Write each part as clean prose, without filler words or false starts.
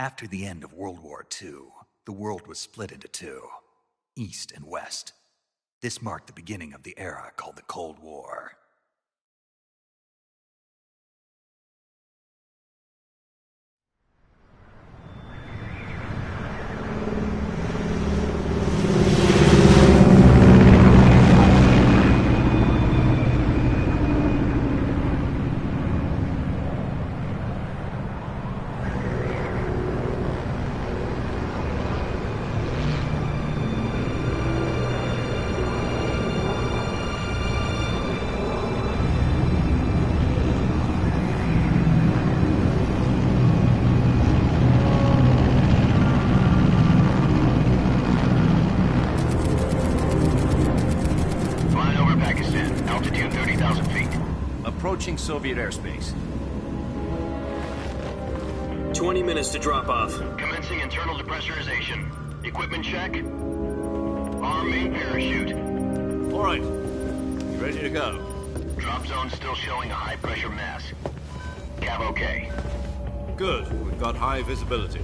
After the end of World War II, the world was split into two, East and West. This marked the beginning of the era called the Cold War. Approaching Soviet airspace. 20 minutes to drop off. Commencing internal depressurization. Equipment check. Arm main parachute. All right. You ready to go? Drop zone still showing a high pressure mass. Cav okay. Good. We've got high visibility.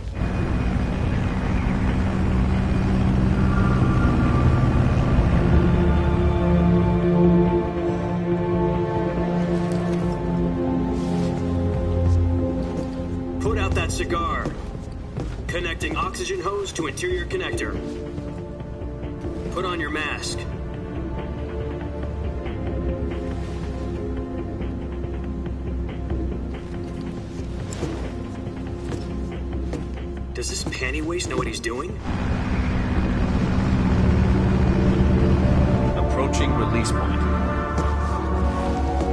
Cigar. Connecting oxygen hose to interior connector. Put on your mask. Does this panty waste know what he's doing? Approaching release point.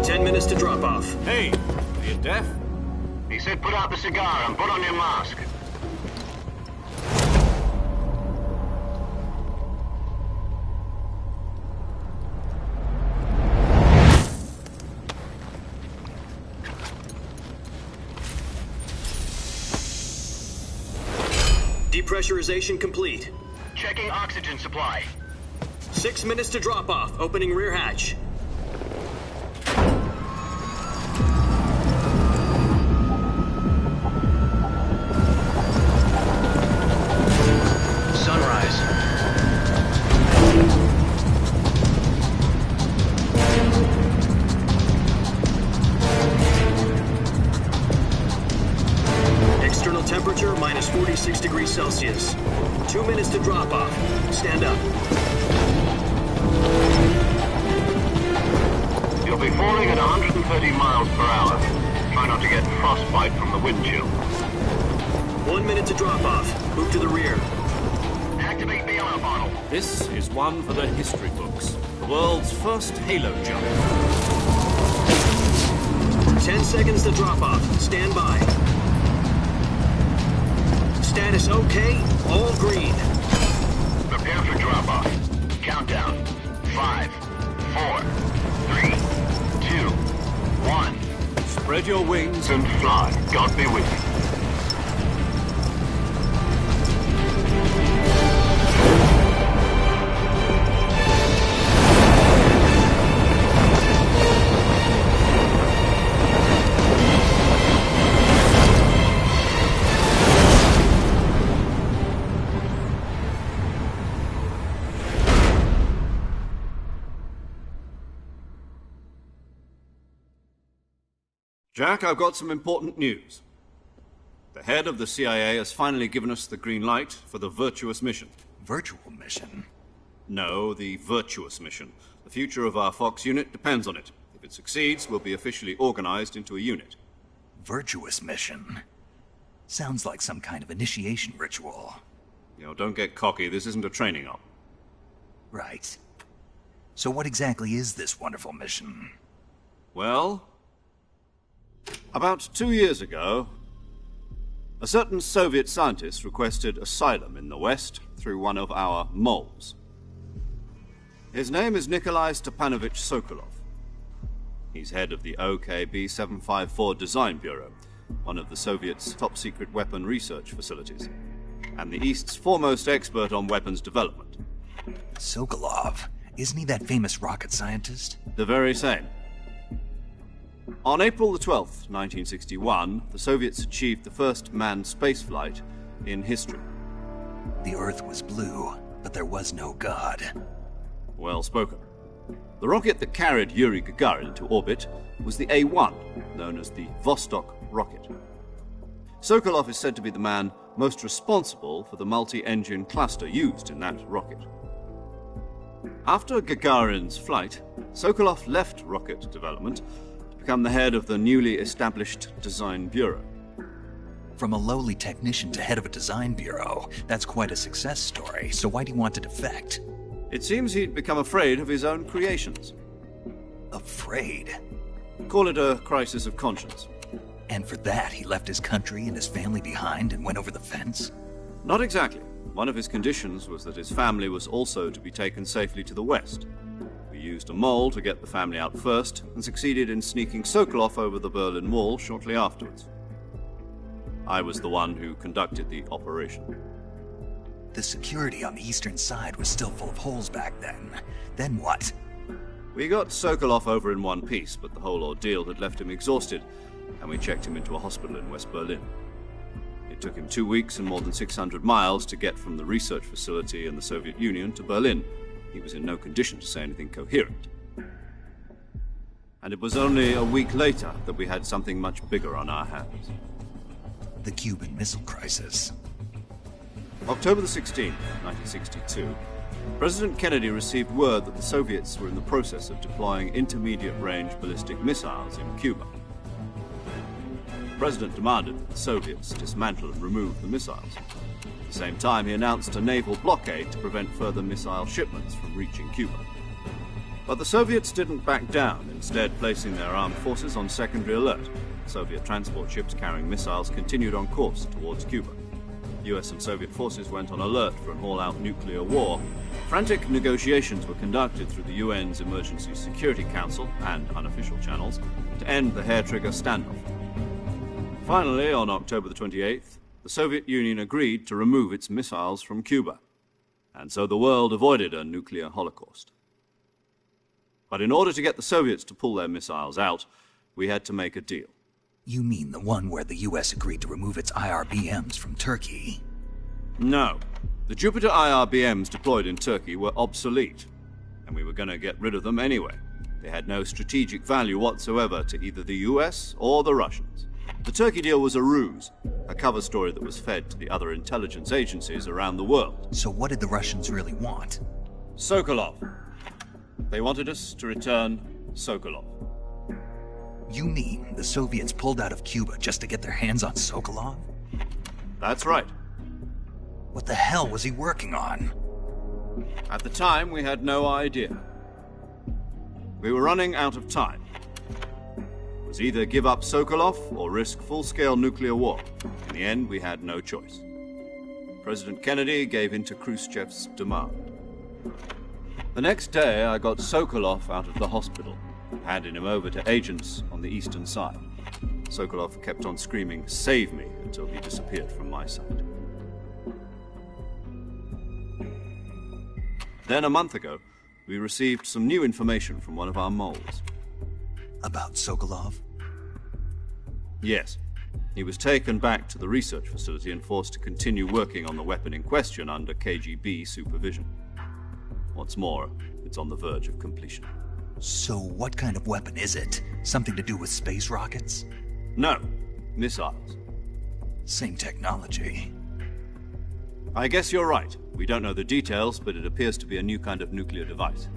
10 minutes to drop off. Hey, are you deaf? He said put out the cigar and put on your mask. Depressurization complete. Checking oxygen supply. 6 minutes to drop off. Opening rear hatch. Temperature minus 46 degrees Celsius. 2 minutes to drop off. Stand up. You'll be falling at 130 miles per hour. Try not to get frostbite from the wind chill. 1 minute to drop off. Move to the rear. Activate bailout bottle. This is one for the history books. The world's first halo jump. 10 seconds to drop off. Stand by. Status okay, all green. Prepare for drop-off. Countdown. 5, 4, 3, 2, 1. Spread your wings And fly. God be with you. Jack, I've got some important news. The head of the CIA has finally given us the green light for the virtuous mission. Virtual mission? No, the virtuous mission. The future of our Fox unit depends on it. If it succeeds, we'll be officially organized into a unit. Virtuous mission? Sounds like some kind of initiation ritual. You know, don't get cocky. This isn't a training op. Right. So what exactly is this wonderful mission? Well, about 2 years ago, a certain Soviet scientist requested asylum in the West through one of our moles. His name is Nikolai Stepanovich Sokolov. He's head of the OKB-754 Design Bureau, one of the Soviets' top-secret weapon research facilities, and the East's foremost expert on weapons development. Sokolov? Isn't he that famous rocket scientist? The very same. On April the 12th, 1961, the Soviets achieved the first manned spaceflight in history. The Earth was blue, but there was no God. Well spoken. The rocket that carried Yuri Gagarin to orbit was the A-1, known as the Vostok rocket. Sokolov is said to be the man most responsible for the multi-engine cluster used in that rocket. After Gagarin's flight, Sokolov left rocket development to become the head of the newly established Design Bureau. From a lowly technician to head of a design bureau, that's quite a success story, so why do you want to defect? It seems he'd become afraid of his own creations. Afraid? Call it a crisis of conscience. And for that, he left his country and his family behind and went over the fence? Not exactly. One of his conditions was that his family was also to be taken safely to the west. We used a mole to get the family out first and succeeded in sneaking Sokolov over the Berlin Wall shortly afterwards. I was the one who conducted the operation. The security on the eastern side was still full of holes back then. Then what? We got Sokolov over in one piece, but the whole ordeal had left him exhausted, and we checked him into a hospital in West Berlin. It took him 2 weeks and more than 600 miles to get from the research facility in the Soviet Union to Berlin. He was in no condition to say anything coherent. And it was only a week later that we had something much bigger on our hands. The Cuban Missile Crisis. October the 16th, 1962, President Kennedy received word that the Soviets were in the process of deploying intermediate-range ballistic missiles in Cuba. The President demanded that the Soviets dismantle and remove the missiles. At the same time, he announced a naval blockade to prevent further missile shipments from reaching Cuba. But the Soviets didn't back down, instead placing their armed forces on secondary alert. Soviet transport ships carrying missiles continued on course towards Cuba. US and Soviet forces went on alert for an all-out nuclear war. Frantic negotiations were conducted through the UN's Emergency Security Council and unofficial channels to end the hair-trigger standoff. Finally, on October the 28th, the Soviet Union agreed to remove its missiles from Cuba, and so the world avoided a nuclear holocaust. But in order to get the Soviets to pull their missiles out, we had to make a deal. You mean the one where the US agreed to remove its IRBMs from Turkey? No. The Jupiter IRBMs deployed in Turkey were obsolete, and we were going to get rid of them anyway. They had no strategic value whatsoever to either the US or the Russians. The Turkey deal was a ruse, a cover story that was fed to the other intelligence agencies around the world. So what did the Russians really want? Sokolov. They wanted us to return Sokolov. You mean the Soviets pulled out of Cuba just to get their hands on Sokolov? That's right. What the hell was he working on? At the time, we had no idea. We were running out of time. It was either give up Sokolov or risk full-scale nuclear war. In the end, we had no choice. President Kennedy gave in to Khrushchev's demand. The next day, I got Sokolov out of the hospital, handing him over to agents on the eastern side. Sokolov kept on screaming, "Save me," until he disappeared from my sight. Then, a month ago, we received some new information from one of our moles. About Sokolov? Yes. He was taken back to the research facility and forced to continue working on the weapon in question under KGB supervision. What's more, it's on the verge of completion. So what kind of weapon is it? Something to do with space rockets? No, missiles. Same technology. I guess you're right. We don't know the details, but it appears to be a new kind of nuclear device.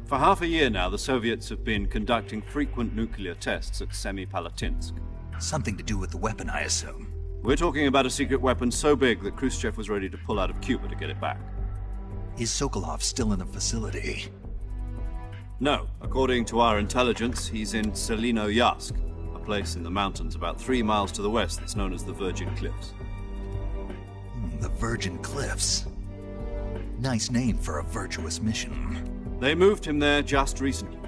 For half a year now, the Soviets have been conducting frequent nuclear tests at Semipalatinsk. Something to do with the weapon, I assume. We're talking about a secret weapon so big that Khrushchev was ready to pull out of Cuba to get it back. Is Sokolov still in the facility? No. According to our intelligence, he's in Sneaaaaak, a place in the mountains about 3 miles to the west that's known as the Virgin Cliffs. The Virgin Cliffs. Nice name for a virtuous mission. They moved him there just recently.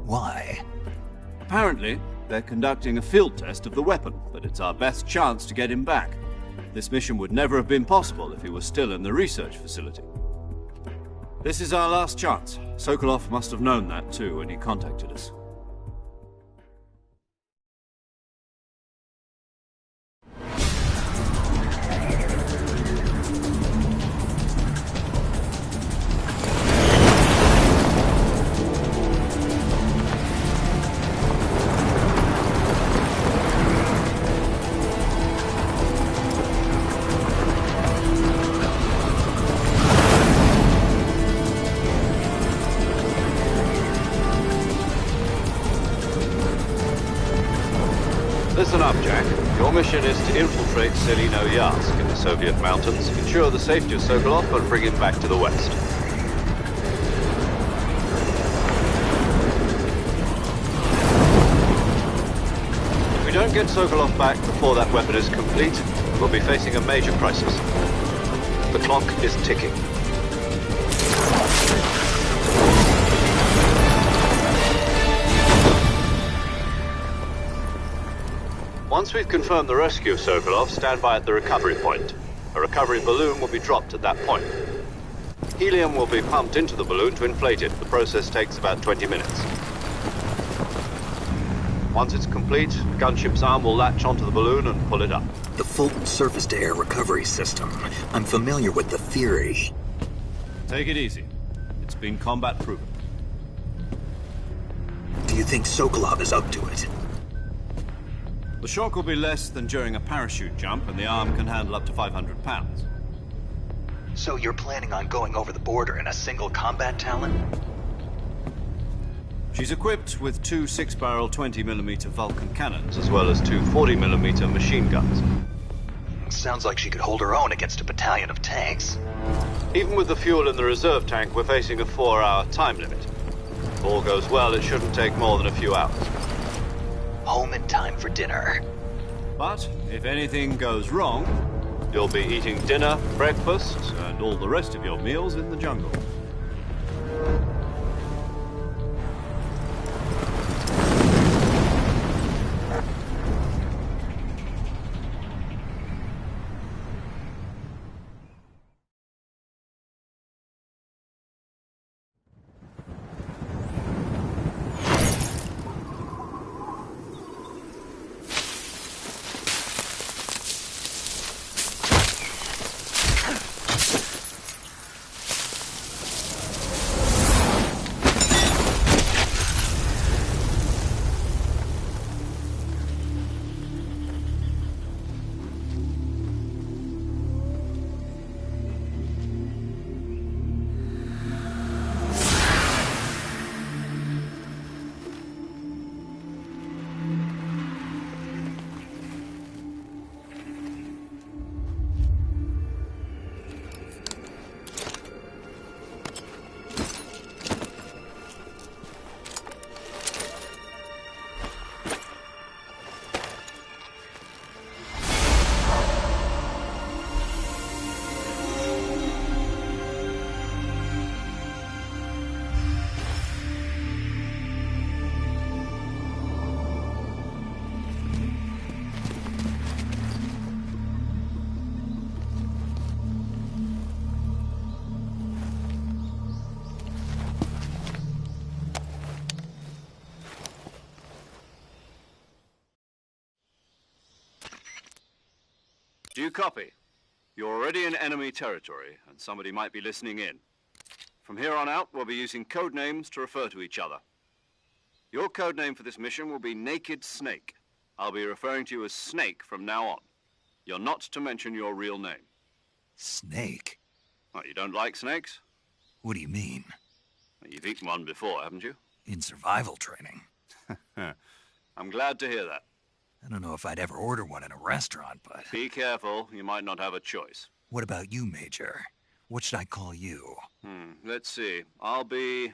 Why? Apparently, they're conducting a field test of the weapon, but it's our best chance to get him back. This mission would never have been possible if he was still in the research facility. This is our last chance. Sokolov must have known that too when he contacted us. Listen up, Jack. Your mission is to infiltrate Sneaaaaak in the Soviet mountains, ensure the safety of Sokolov, and bring him back to the west. If we don't get Sokolov back before that weapon is complete, we'll be facing a major crisis. The clock is ticking. Once we've confirmed the rescue of Sokolov, stand by at the recovery point. A recovery balloon will be dropped at that point. Helium will be pumped into the balloon to inflate it. The process takes about 20 minutes. Once it's complete, the gunship's arm will latch onto the balloon and pull it up. The Fulton surface-to-air recovery system. I'm familiar with the theory. Take it easy. It's been combat-proven. Do you think Sokolov is up to it? The shock will be less than during a parachute jump, and the arm can handle up to 500 pounds. So you're planning on going over the border in a single combat Talon? She's equipped with two 6-barrel 20mm Vulcan cannons, as well as two 40mm machine guns. Sounds like she could hold her own against a battalion of tanks. Even with the fuel in the reserve tank, we're facing a 4-hour time limit. If all goes well, it shouldn't take more than a few hours. Home in time for dinner. But if anything goes wrong, you'll be eating dinner, breakfast, and all the rest of your meals in the jungle. Do you copy? You're already in enemy territory, and somebody might be listening in. From here on out, we'll be using code names to refer to each other. Your code name for this mission will be Naked Snake. I'll be referring to you as Snake from now on. You're not to mention your real name. Snake? What, you don't like snakes? What do you mean? You've eaten one before, haven't you? In survival training. I'm glad to hear that. I don't know if I'd ever order one in a restaurant, but... Be careful, you might not have a choice. What about you, Major? What should I call you? Let's see. I'll be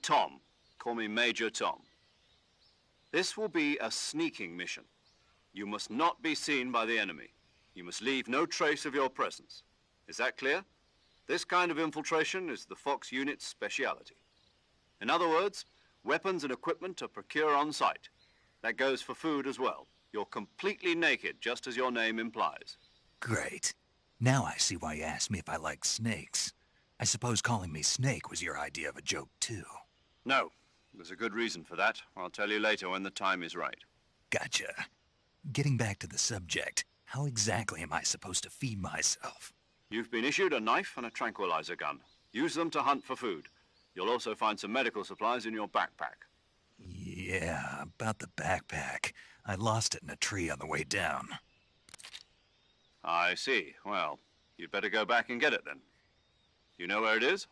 Tom. Call me Major Tom. This will be a sneaking mission. You must not be seen by the enemy. You must leave no trace of your presence. Is that clear? This kind of infiltration is the Fox unit's speciality. In other words, weapons and equipment are procured on site. That goes for food as well. You're completely naked, just as your name implies. Great. Now I see why you asked me if I like snakes. I suppose calling me Snake was your idea of a joke, too. No. There's a good reason for that. I'll tell you later when the time is right. Gotcha. Getting back to the subject, how exactly am I supposed to feed myself? You've been issued a knife and a tranquilizer gun. Use them to hunt for food. You'll also find some medical supplies in your backpack. Yeah, about the backpack. I lost it in a tree on the way down. I see. Well, you'd better go back and get it then. You know where it is?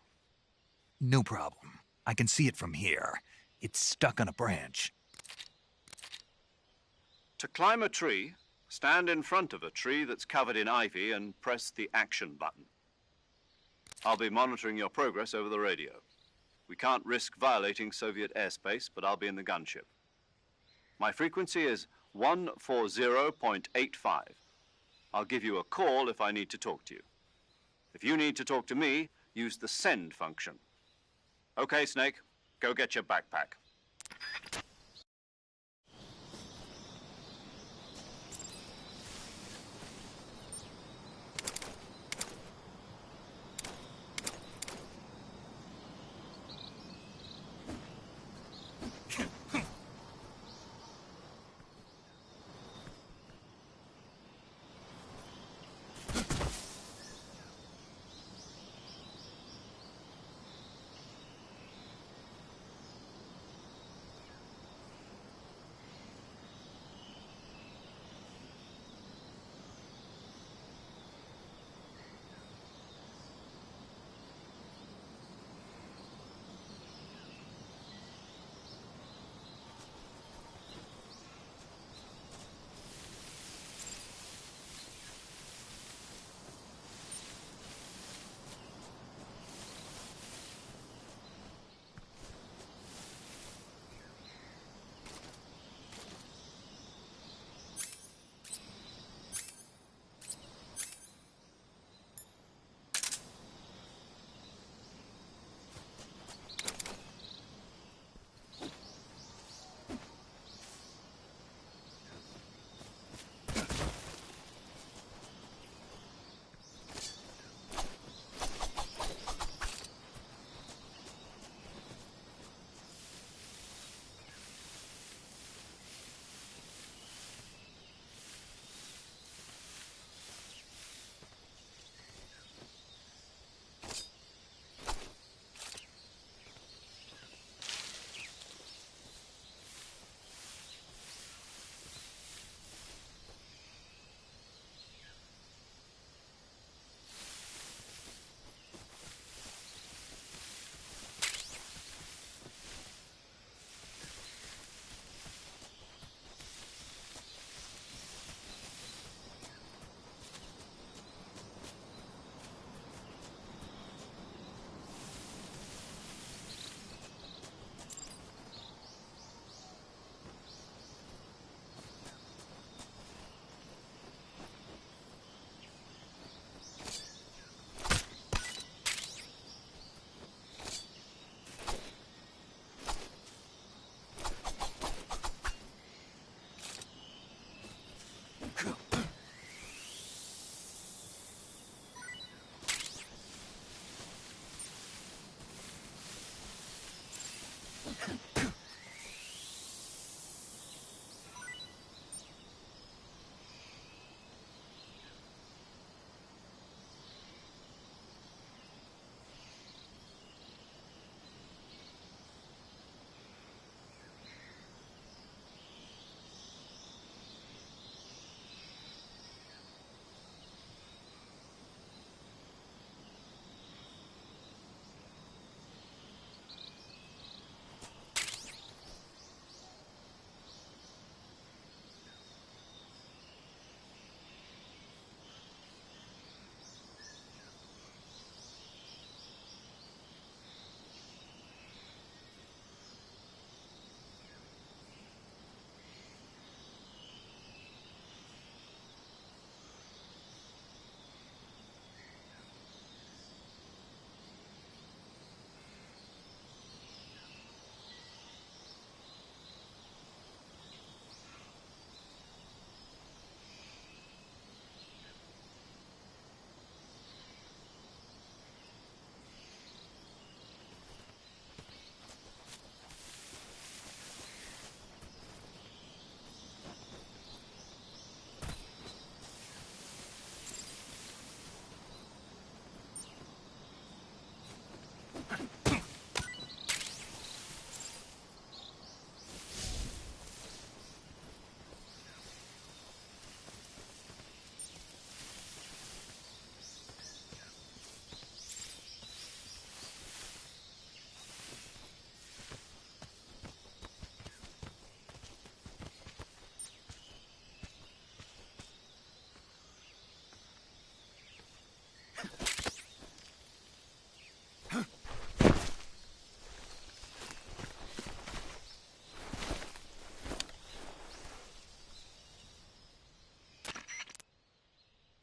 No problem. I can see it from here. It's stuck on a branch. To climb a tree, stand in front of a tree that's covered in ivy and press the action button. I'll be monitoring your progress over the radio. We can't risk violating Soviet airspace, but I'll be in the gunship. My frequency is 140.85. I'll give you a call if I need to talk to you. If you need to talk to me, use the send function. Okay, Snake, go get your backpack.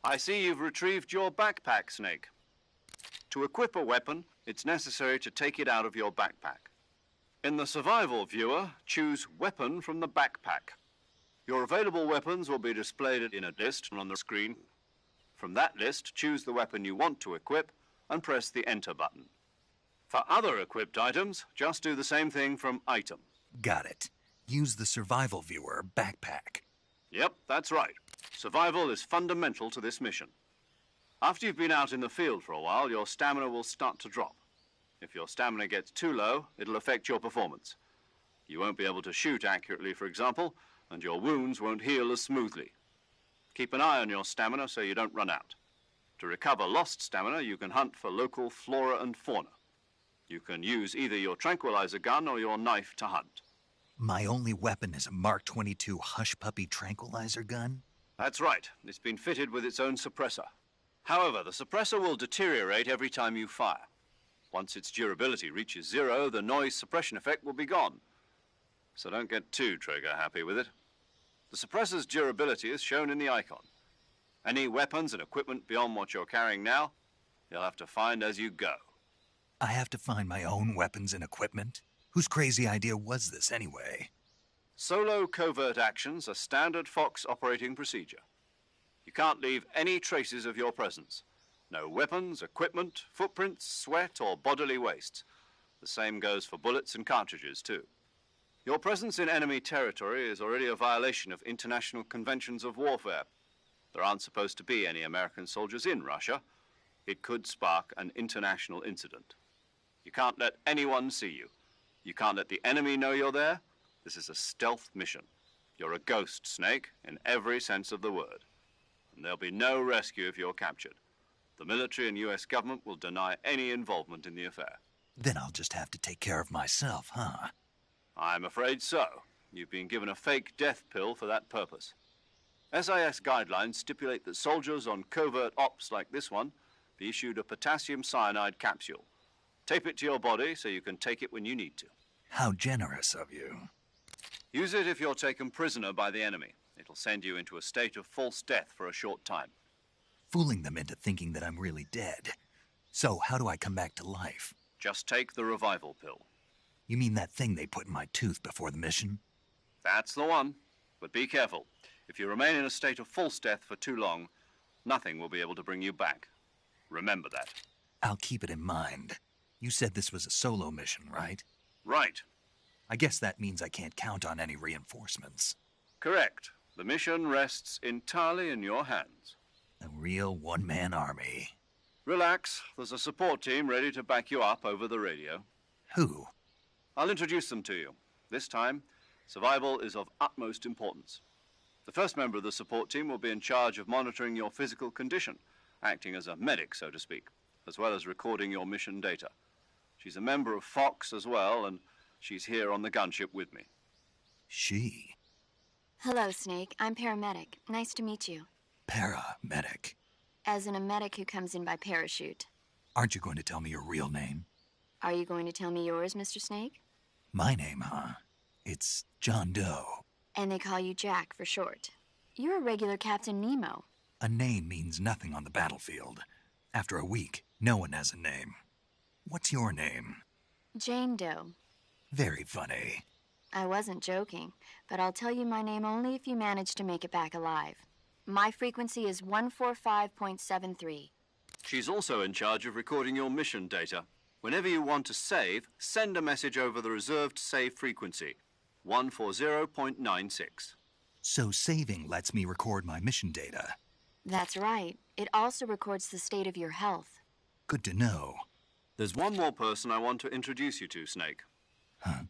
I see you've retrieved your backpack, Snake. To equip a weapon, it's necessary to take it out of your backpack. In the survival viewer, choose Weapon from the backpack. Your available weapons will be displayed in a list on the screen. From that list, choose the weapon you want to equip and press the Enter button. For other equipped items, just do the same thing from Item. Got it. Use the survival viewer backpack. Yep, that's right. Survival is fundamental to this mission. After you've been out in the field for a while, your stamina will start to drop. If your stamina gets too low, it'll affect your performance. You won't be able to shoot accurately, for example, and your wounds won't heal as smoothly. Keep an eye on your stamina so you don't run out. To recover lost stamina, you can hunt for local flora and fauna. You can use either your tranquilizer gun or your knife to hunt. My only weapon is a Mark 22 Hush Puppy tranquilizer gun? That's right. It's been fitted with its own suppressor. However, the suppressor will deteriorate every time you fire. Once its durability reaches 0, the noise suppression effect will be gone. So don't get too trigger-happy with it. The suppressor's durability is shown in the icon. Any weapons and equipment beyond what you're carrying now, you'll have to find as you go. I have to find my own weapons and equipment? Whose crazy idea was this anyway? Solo covert actions are standard Fox operating procedure. You can't leave any traces of your presence. No weapons, equipment, footprints, sweat, or bodily wastes. The same goes for bullets and cartridges, too. Your presence in enemy territory is already a violation of international conventions of warfare. There aren't supposed to be any American soldiers in Russia. It could spark an international incident. You can't let anyone see you. You can't let the enemy know you're there. This is a stealth mission. You're a ghost, Snake, in every sense of the word. And there'll be no rescue if you're captured. The military and U.S. government will deny any involvement in the affair. Then I'll just have to take care of myself, huh? I'm afraid so. You've been given a fake death pill for that purpose. SIS guidelines stipulate that soldiers on covert ops like this one be issued a potassium cyanide capsule. Tape it to your body so you can take it when you need to. How generous of you. Use it if you're taken prisoner by the enemy. It'll send you into a state of false death for a short time. Fooling them into thinking that I'm really dead. So how do I come back to life? Just take the revival pill. You mean that thing they put in my tooth before the mission? That's the one. But be careful. If you remain in a state of false death for too long, nothing will be able to bring you back. Remember that. I'll keep it in mind. You said this was a solo mission, right? Right. I guess that means I can't count on any reinforcements. Correct. The mission rests entirely in your hands. A real one-man army. Relax. There's a support team ready to back you up over the radio. Who? I'll introduce them to you. This time, survival is of utmost importance. The first member of the support team will be in charge of monitoring your physical condition, acting as a medic, so to speak, as well as recording your mission data. She's a member of Fox as well, and she's here on the gunship with me. She? Hello, Snake. I'm paramedic. Nice to meet you. Paramedic. As in a medic who comes in by parachute. Aren't you going to tell me your real name? Are you going to tell me yours, Mr. Snake? My name, huh? It's John Doe. And they call you Jack for short. You're a regular Captain Nemo. A name means nothing on the battlefield. After a week, no one has a name. What's your name? Jane Doe. Very funny. I wasn't joking, but I'll tell you my name only if you manage to make it back alive. My frequency is 145.73. She's also in charge of recording your mission data. Whenever you want to save, send a message over the reserved save frequency, 140.96. So saving lets me record my mission data. That's right. It also records the state of your health. Good to know. There's one more person I want to introduce you to, Snake. Huh?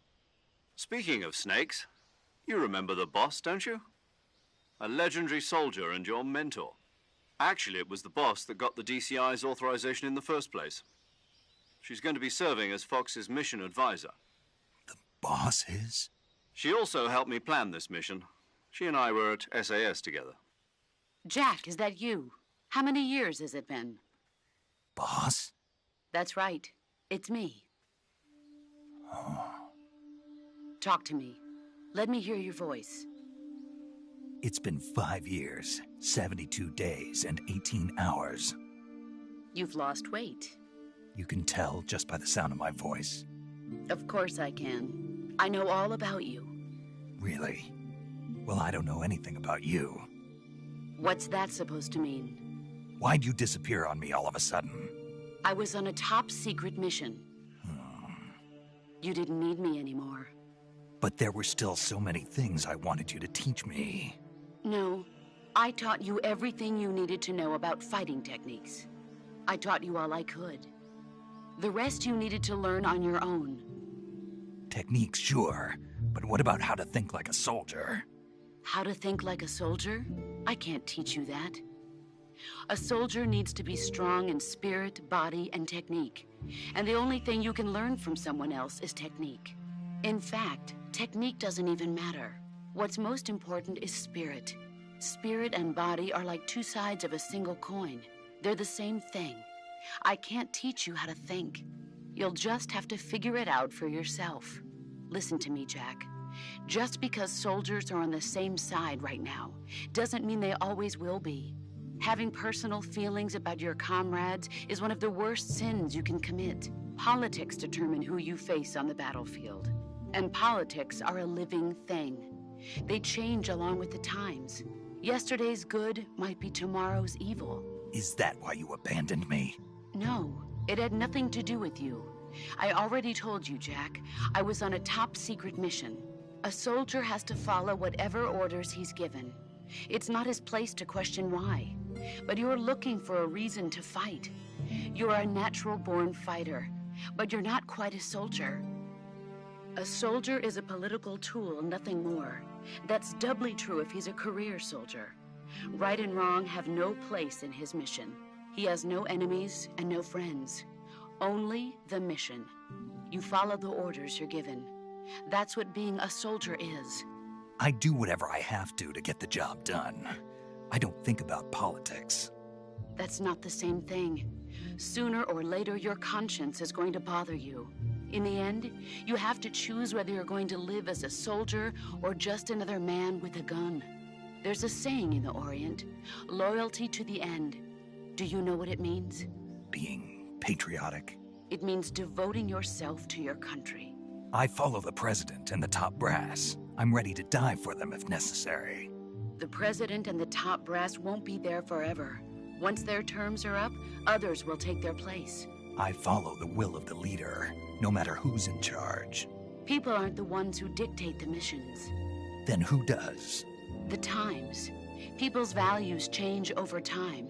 Speaking of snakes, you remember the boss, don't you? A legendary soldier and your mentor. Actually, it was the boss that got the DCI's authorization in the first place. She's going to be serving as Fox's mission advisor. The boss is? She also helped me plan this mission. She and I were at SAS together. Jack, is that you? How many years has it been? Boss? That's right. It's me. Oh. Talk to me. Let me hear your voice. It's been 5 years, 72 days, and 18 hours. You've lost weight. You can tell just by the sound of my voice. Of course I can. I know all about you. Really? Well, I don't know anything about you. What's that supposed to mean? Why'd you disappear on me all of a sudden? I was on a top-secret mission. You didn't need me anymore. But there were still so many things I wanted you to teach me. No, I taught you everything you needed to know about fighting techniques. I taught you all I could. The rest you needed to learn on your own. Techniques, sure. But what about how to think like a soldier? How to think like a soldier? I can't teach you that. A soldier needs to be strong in spirit, body, and technique. And the only thing you can learn from someone else is technique. In fact, technique doesn't even matter. What's most important is spirit. Spirit and body are like two sides of a single coin. They're the same thing. I can't teach you how to think. You'll just have to figure it out for yourself. Listen to me, Jack. Just because soldiers are on the same side right now doesn't mean they always will be. Having personal feelings about your comrades is one of the worst sins you can commit. Politics determine who you face on the battlefield. And politics are a living thing. They change along with the times. Yesterday's good might be tomorrow's evil. Is that why you abandoned me? No, it had nothing to do with you. I already told you, Jack. I was on a top-secret mission. A soldier has to follow whatever orders he's given. It's not his place to question why. But you're looking for a reason to fight. You're a natural-born fighter, but you're not quite a soldier. A soldier is a political tool, nothing more. That's doubly true if he's a career soldier. Right and wrong have no place in his mission. He has no enemies and no friends. Only the mission. You follow the orders you're given. That's what being a soldier is. I do whatever I have to get the job done. I don't think about politics. That's not the same thing. Sooner or later, your conscience is going to bother you. In the end, you have to choose whether you're going to live as a soldier or just another man with a gun. There's a saying in the Orient, loyalty to the end. Do you know what it means? Being patriotic. It means devoting yourself to your country. I follow the president and the top brass. I'm ready to die for them if necessary. The president and the top brass won't be there forever. Once their terms are up, others will take their place. I follow the will of the leader, no matter who's in charge. People aren't the ones who dictate the missions. Then who does? The times. People's values change over time,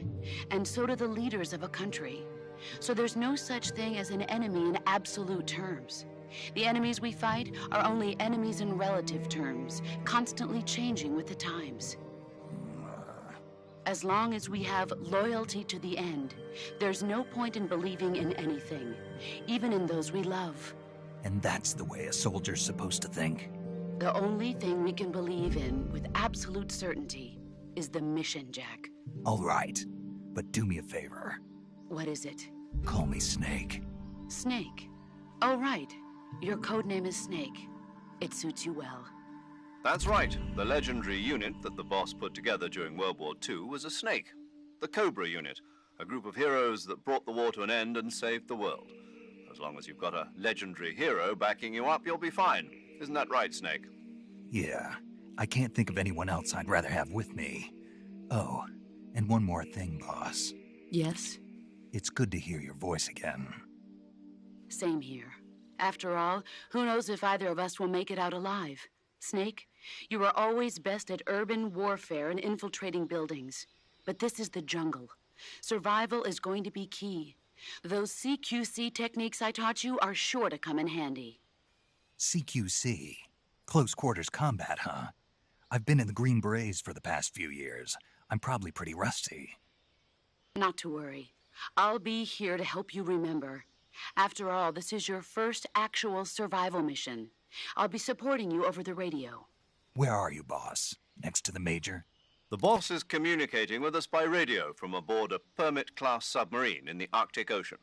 and so do the leaders of a country. So there's no such thing as an enemy in absolute terms. The enemies we fight are only enemies in relative terms, constantly changing with the times. As long as we have loyalty to the end, there's no point in believing in anything, even in those we love. And that's the way a soldier's supposed to think? The only thing we can believe in with absolute certainty is the mission, Jack. All right, but do me a favor. What is it? Call me Snake. Snake. Oh, right. Your codename is Snake. It suits you well. That's right. The legendary unit that the boss put together during World War II was a snake. The Cobra unit, a group of heroes that brought the war to an end and saved the world. As long as you've got a legendary hero backing you up, you'll be fine. Isn't that right, Snake? Yeah, I can't think of anyone else I'd rather have with me. Oh, and one more thing, boss. Yes? It's good to hear your voice again. Same here. After all, who knows if either of us will make it out alive? Snake, you are always best at urban warfare and infiltrating buildings. But this is the jungle. Survival is going to be key. Those CQC techniques I taught you are sure to come in handy. CQC? Close quarters combat, huh? I've been in the Green Berets for the past few years. I'm probably pretty rusty. Not to worry. I'll be here to help you remember. After all, this is your first actual survival mission. I'll be supporting you over the radio. Where are you, boss? Next to the Major? The boss is communicating with us by radio from aboard a Permit-class submarine in the Arctic Ocean.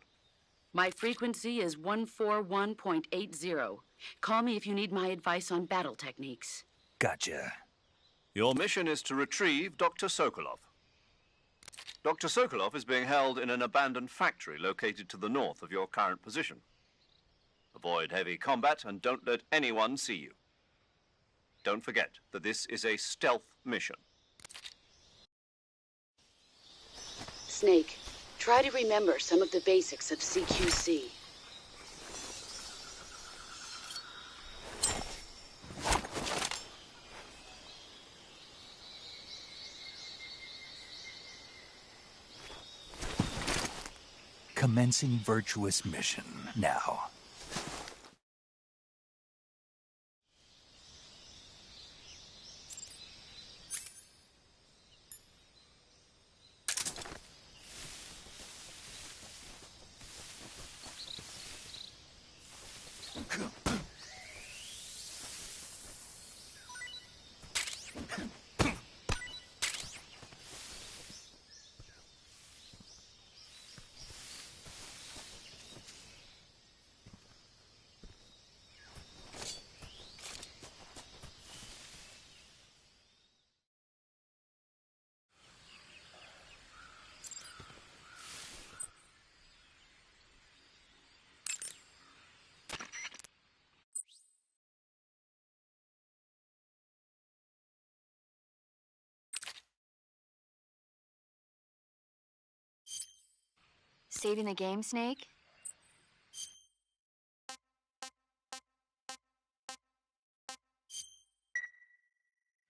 My frequency is 141.80. Call me if you need my advice on battle techniques. Gotcha. Your mission is to retrieve Dr. Sokolov. Dr. Sokolov is being held in an abandoned factory located to the north of your current position. Avoid heavy combat and don't let anyone see you. Don't forget that this is a stealth mission. Snake, try to remember some of the basics of CQC. Commencing virtuous mission now. Saving the game, Snake?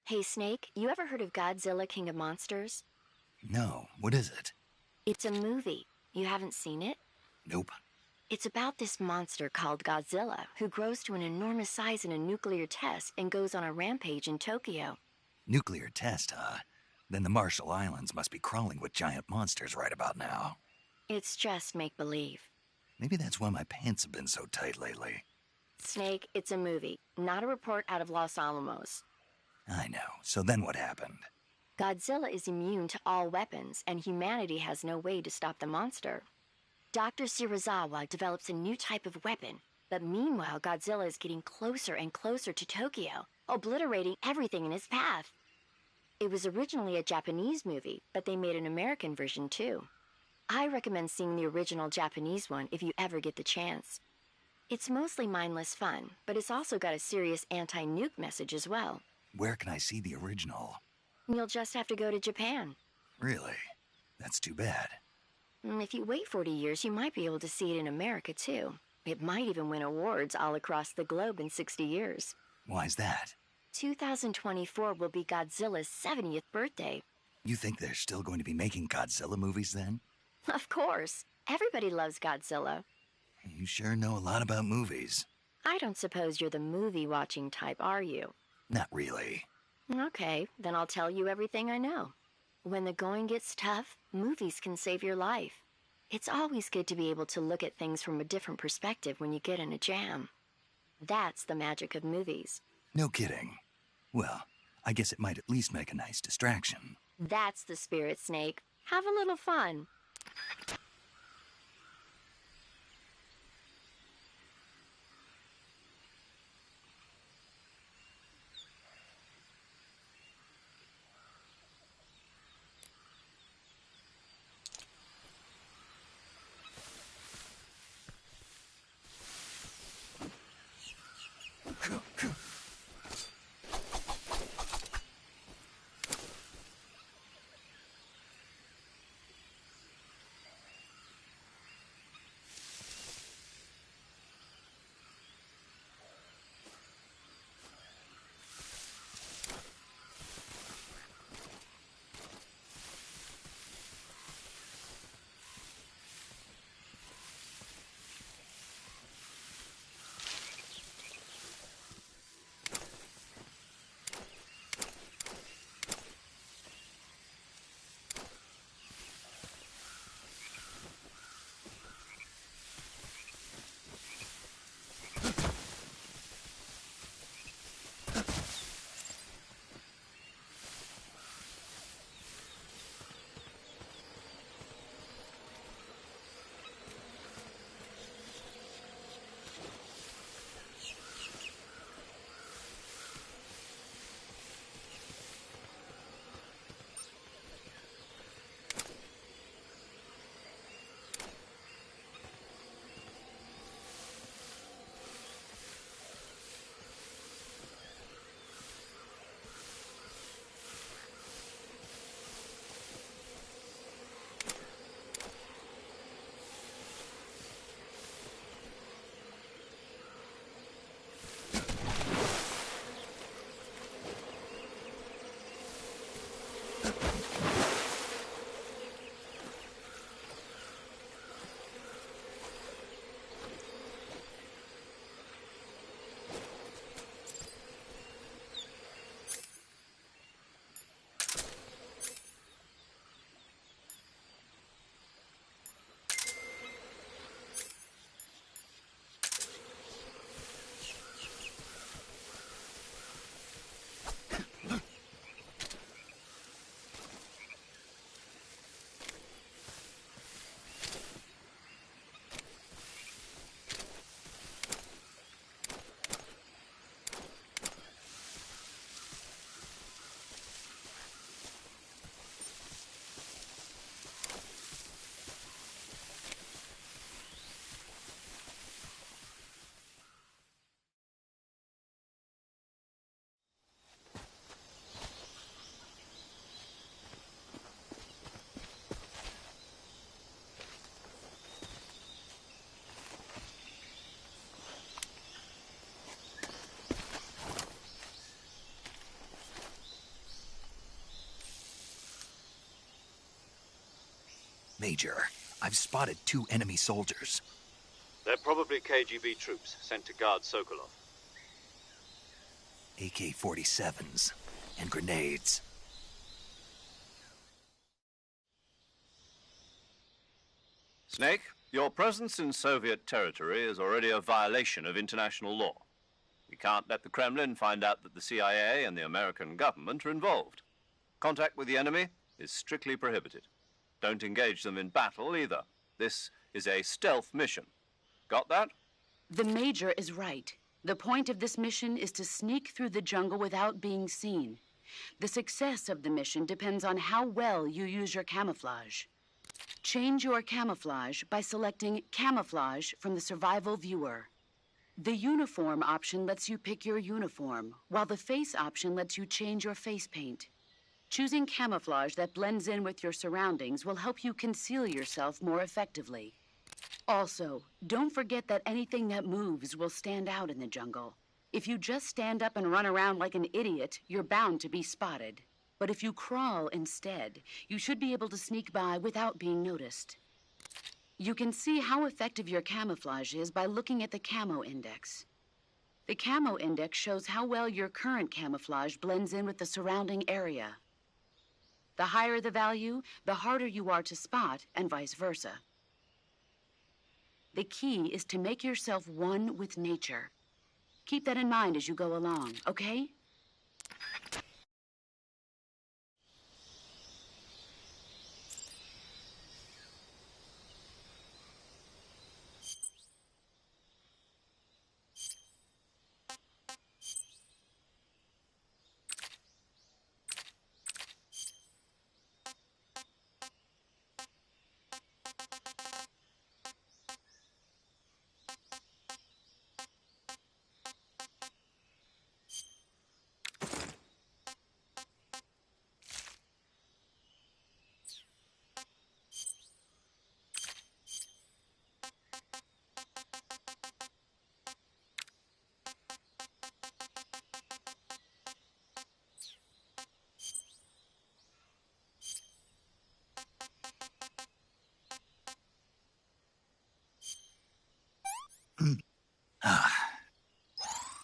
Hey, Snake, you ever heard of Godzilla King of Monsters? No, what is it? It's a movie. You haven't seen it? Nope. It's about this monster called Godzilla, who grows to an enormous size in a nuclear test and goes on a rampage in Tokyo. Nuclear test, huh? Then the Marshall Islands must be crawling with giant monsters right about now. It's just make-believe. Maybe that's why my pants have been so tight lately. Snake, it's a movie, not a report out of Los Alamos. I know. So then what happened? Godzilla is immune to all weapons, and humanity has no way to stop the monster. Dr. Shirazawa develops a new type of weapon, but meanwhile Godzilla is getting closer and closer to Tokyo, obliterating everything in his path. It was originally a Japanese movie, but they made an American version too. I recommend seeing the original Japanese one if you ever get the chance. It's mostly mindless fun, but it's also got a serious anti-nuke message as well. Where can I see the original? You'll just have to go to Japan. Really? That's too bad. If you wait 40 years, you might be able to see it in America too. It might even win awards all across the globe in 60 years. Why's that? 2024 will be Godzilla's 70th birthday. You think they're still going to be making Godzilla movies then? Of course. Everybody loves Godzilla. You sure know a lot about movies. I don't suppose you're the movie-watching type, are you? Not really. Okay, then I'll tell you everything I know. When the going gets tough, movies can save your life. It's always good to be able to look at things from a different perspective when you get in a jam. That's the magic of movies. No kidding. Well, I guess it might at least make a nice distraction. That's the spirit, Snake. Have a little fun. Major, I've spotted 2 enemy soldiers. They're probably KGB troops sent to guard Sokolov. AK-47s and grenades. Snake, your presence in Soviet territory is already a violation of international law. We can't let the Kremlin find out that the CIA and the American government are involved. Contact with the enemy is strictly prohibited. Don't engage them in battle either. This is a stealth mission. Got that? The Major is right. The point of this mission is to sneak through the jungle without being seen. The success of the mission depends on how well you use your camouflage. Change your camouflage by selecting Camouflage from the Survival Viewer. The Uniform option lets you pick your uniform, while the Face option lets you change your face paint. Choosing camouflage that blends in with your surroundings will help you conceal yourself more effectively. Also, don't forget that anything that moves will stand out in the jungle. If you just stand up and run around like an idiot, you're bound to be spotted. But if you crawl instead, you should be able to sneak by without being noticed. You can see how effective your camouflage is by looking at the Camo Index. The Camo Index shows how well your current camouflage blends in with the surrounding area. The higher the value, the harder you are to spot, and vice versa. The key is to make yourself one with nature. Keep that in mind as you go along, okay?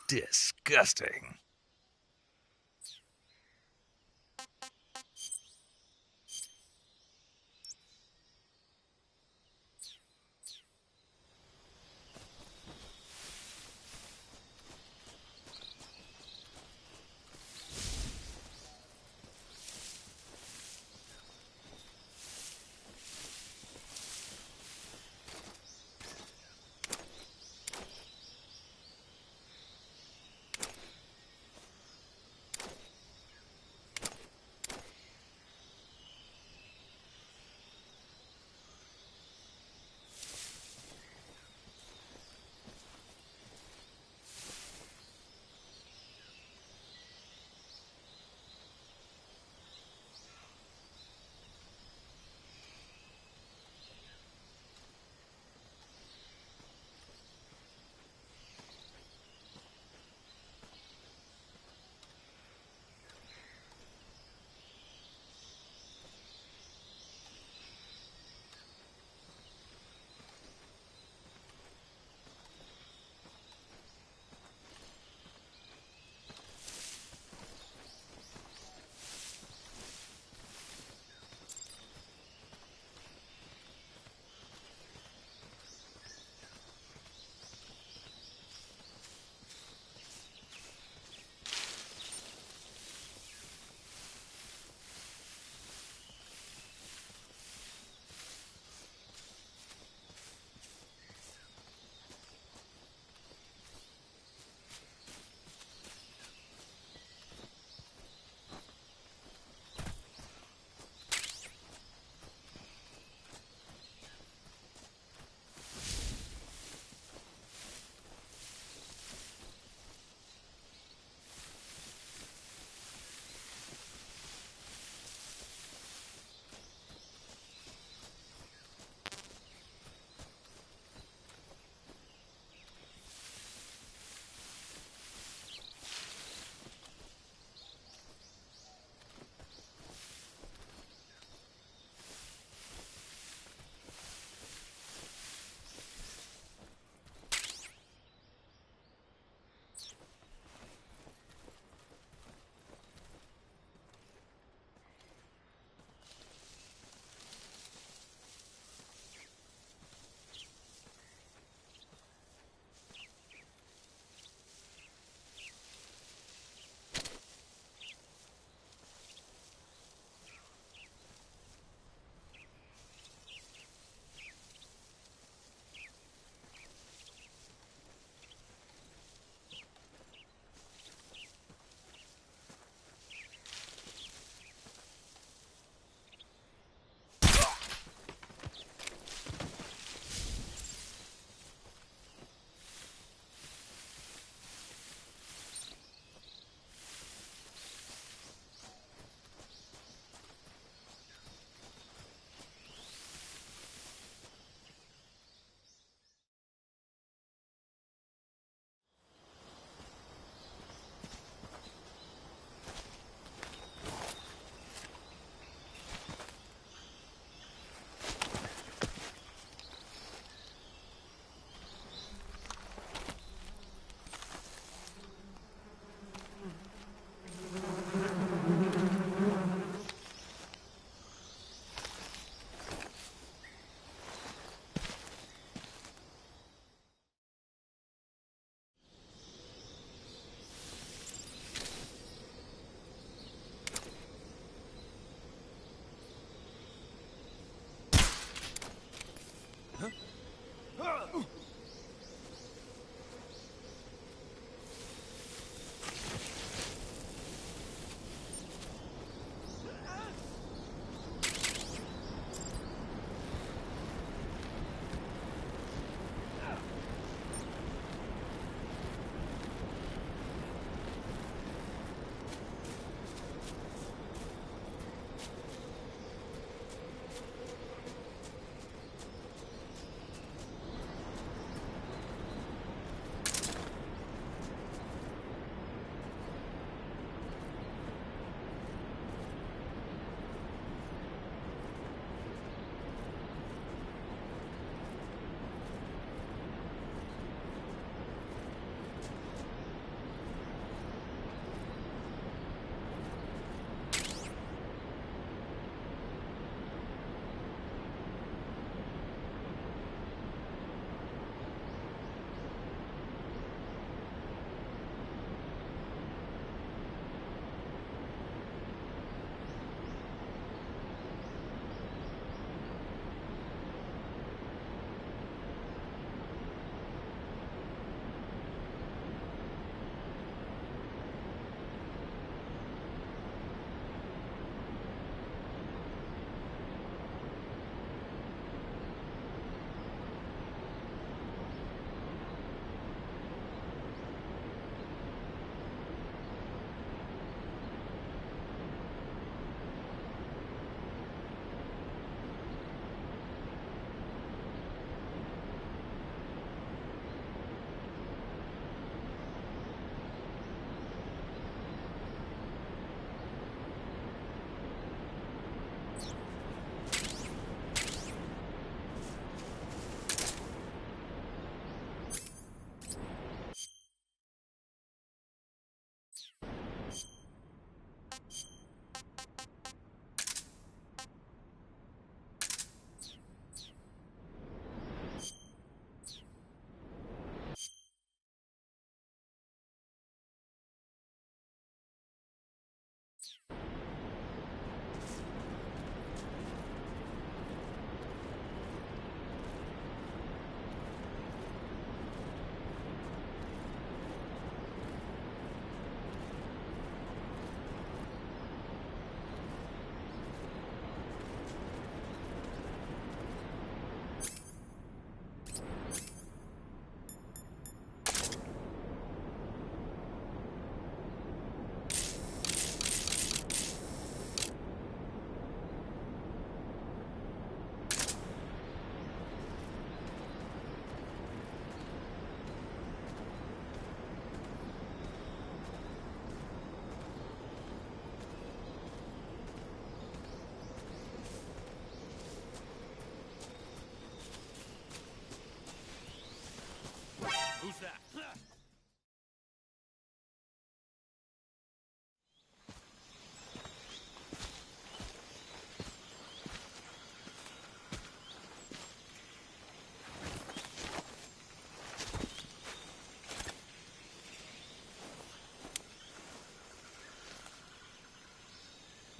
Disgusting.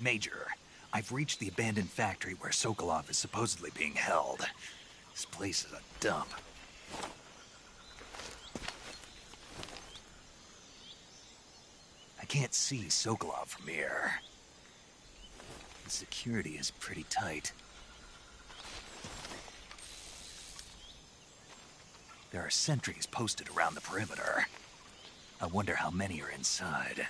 Major, I've reached the abandoned factory where Sokolov is supposedly being held. This place is a dump. I can't see Sokolov from here. The security is pretty tight. There are sentries posted around the perimeter. I wonder how many are inside.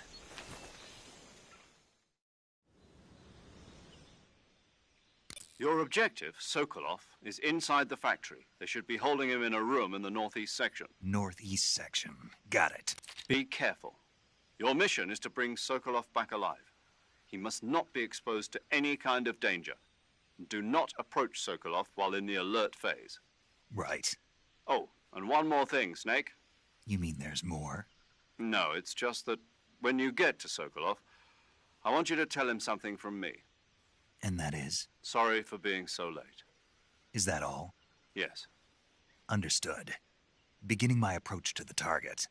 Your objective, Sokolov, is inside the factory. They should be holding him in a room in the northeast section. Northeast section. Got it. Be careful. Your mission is to bring Sokolov back alive. He must not be exposed to any kind of danger. Do not approach Sokolov while in the alert phase. Right. Oh, and one more thing, Snake. You mean there's more? No, it's just that when you get to Sokolov, I want you to tell him something from me. And that is? Sorry for being so late. Is that all? Yes. Understood. Beginning my approach to the target.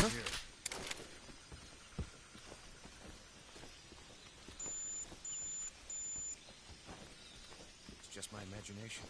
It's just my imagination.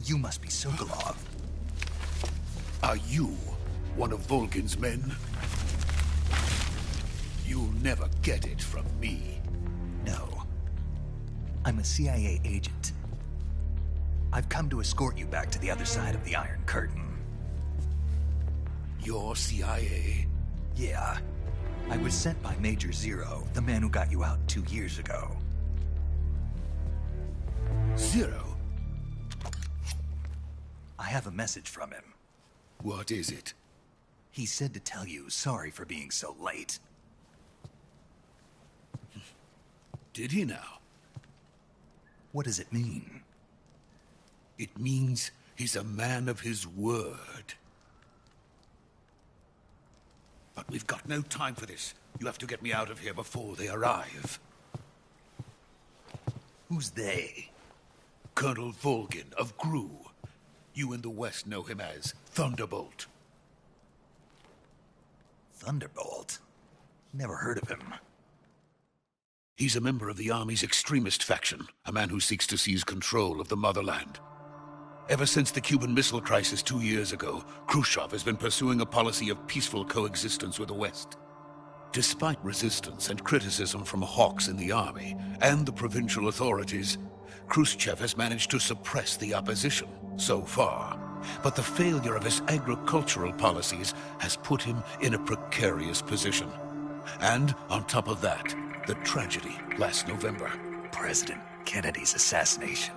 You must be Sokolov. Are you one of Volgin's men? You'll never get it from me. No. I'm a CIA agent. I've come to escort you back to the other side of the Iron Curtain. You're CIA? Yeah. I was sent by Major Zero, the man who got you out 2 years ago. Zero? I have a message from him. What is it? He said to tell you sorry for being so late. Did he now? What does it mean? It means he's a man of his word. But we've got no time for this. You have to get me out of here before they arrive. Who's they? Colonel Volgin of GRU. You in the West know him as Thunderbolt. Thunderbolt? Never heard of him. He's a member of the Army's extremist faction, a man who seeks to seize control of the motherland. Ever since the Cuban Missile Crisis 2 years ago, Khrushchev has been pursuing a policy of peaceful coexistence with the West. Despite resistance and criticism from hawks in the Army and the provincial authorities, Khrushchev has managed to suppress the opposition, so far. But the failure of his agricultural policies has put him in a precarious position. And on top of that, the tragedy last November. President Kennedy's assassination.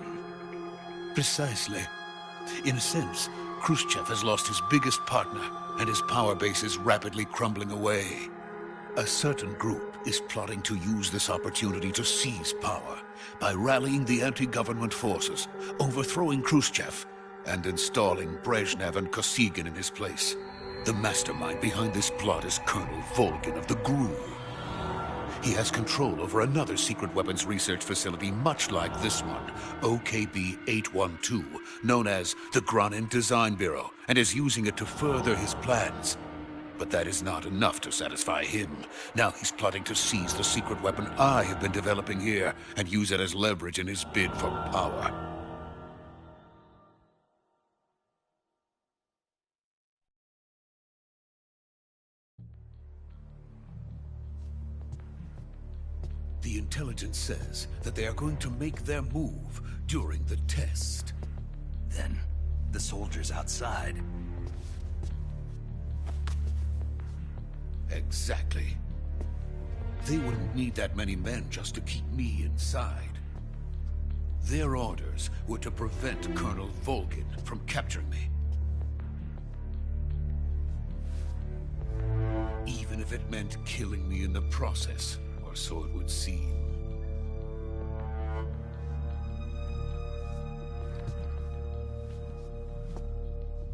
Precisely. In a sense, Khrushchev has lost his biggest partner, and his power base is rapidly crumbling away. A certain group is plotting to use this opportunity to seize power by rallying the anti-government forces, overthrowing Khrushchev, and installing Brezhnev and Kosygin in his place. The mastermind behind this plot is Colonel Volgin of the GRU. He has control over another secret weapons research facility much like this one, OKB-812, known as the Granin Design Bureau, and is using it to further his plans. But that is not enough to satisfy him. Now he's plotting to seize the secret weapon I have been developing here and use it as leverage in his bid for power. The intelligence says that they are going to make their move during the test. Then, the soldiers outside. Exactly. They wouldn't need that many men just to keep me inside. Their orders were to prevent Colonel Volgin from capturing me. Even if it meant killing me in the process. Or so it would seem.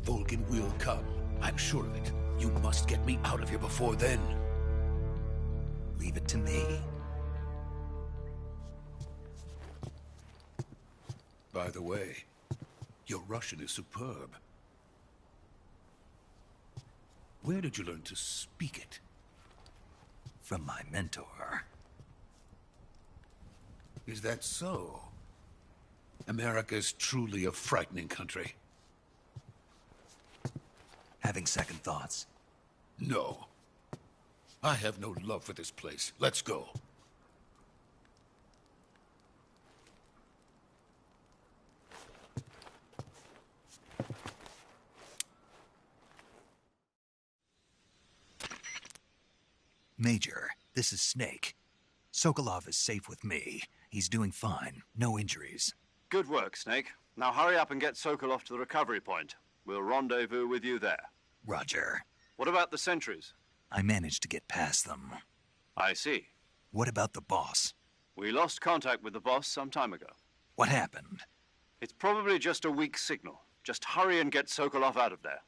Volgin will come. I'm sure of it. You must get me out of here before then. Leave it to me. By the way, your Russian is superb. Where did you learn to speak it? From my mentor. Is that so? America's truly a frightening country. Having second thoughts? No. I have no love for this place. Let's go. Major, this is Snake. Sokolov is safe with me. He's doing fine. No injuries. Good work, Snake. Now hurry up and get Sokolov to the recovery point. We'll rendezvous with you there. Roger. What about the sentries? I managed to get past them. I see. What about the boss? We lost contact with the boss some time ago. What happened? It's probably just a weak signal. Just hurry and get Sokolov out of there.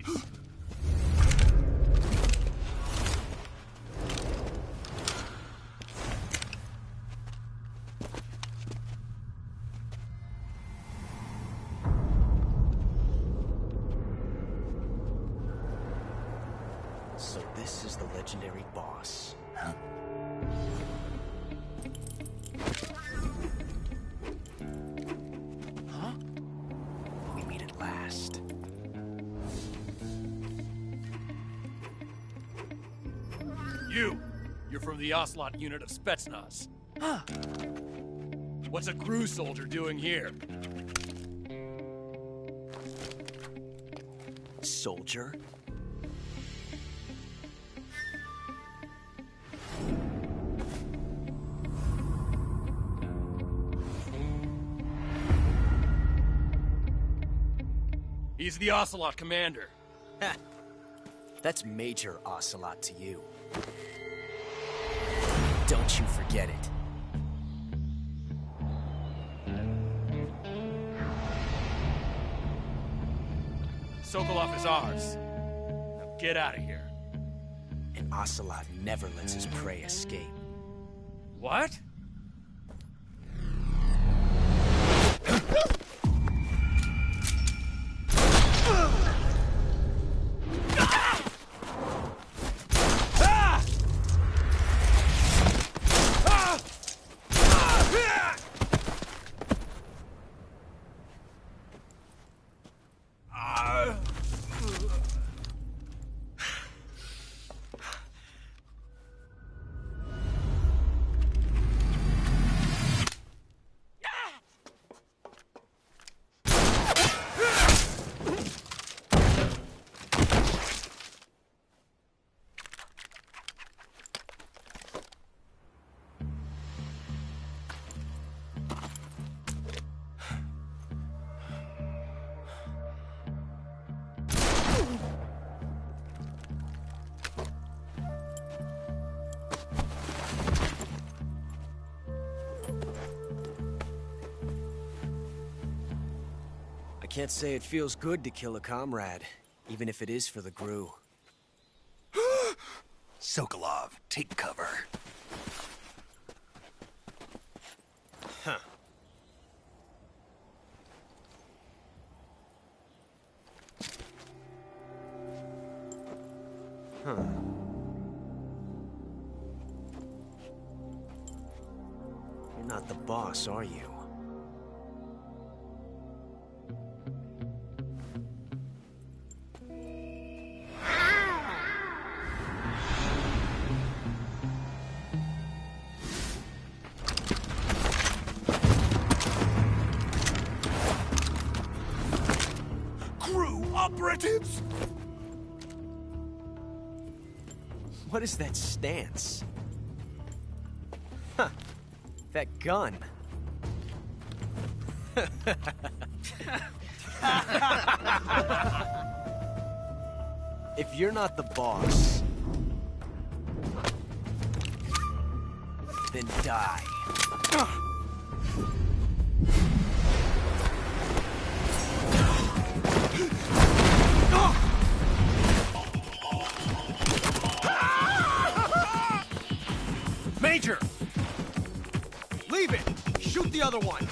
Proceed! So this is the legendary boss. Huh? Huh? We meet at last. You're from the Ocelot unit of Spetsnaz. Huh. What's a crew soldier doing here? Soldier? He's the Ocelot commander. Ha! That's Major Ocelot to you. Don't you forget it. Sokolov is ours. Now get out of here. And Ocelot never lets his prey escape. What? I can't say it feels good to kill a comrade, even if it is for the GRU. Sokolov, take cover. Huh. Huh. You're not the boss, are you? Operatives! What is that stance? Huh. That gun. If you're not the boss, then die. Major! Leave it! Shoot the other one!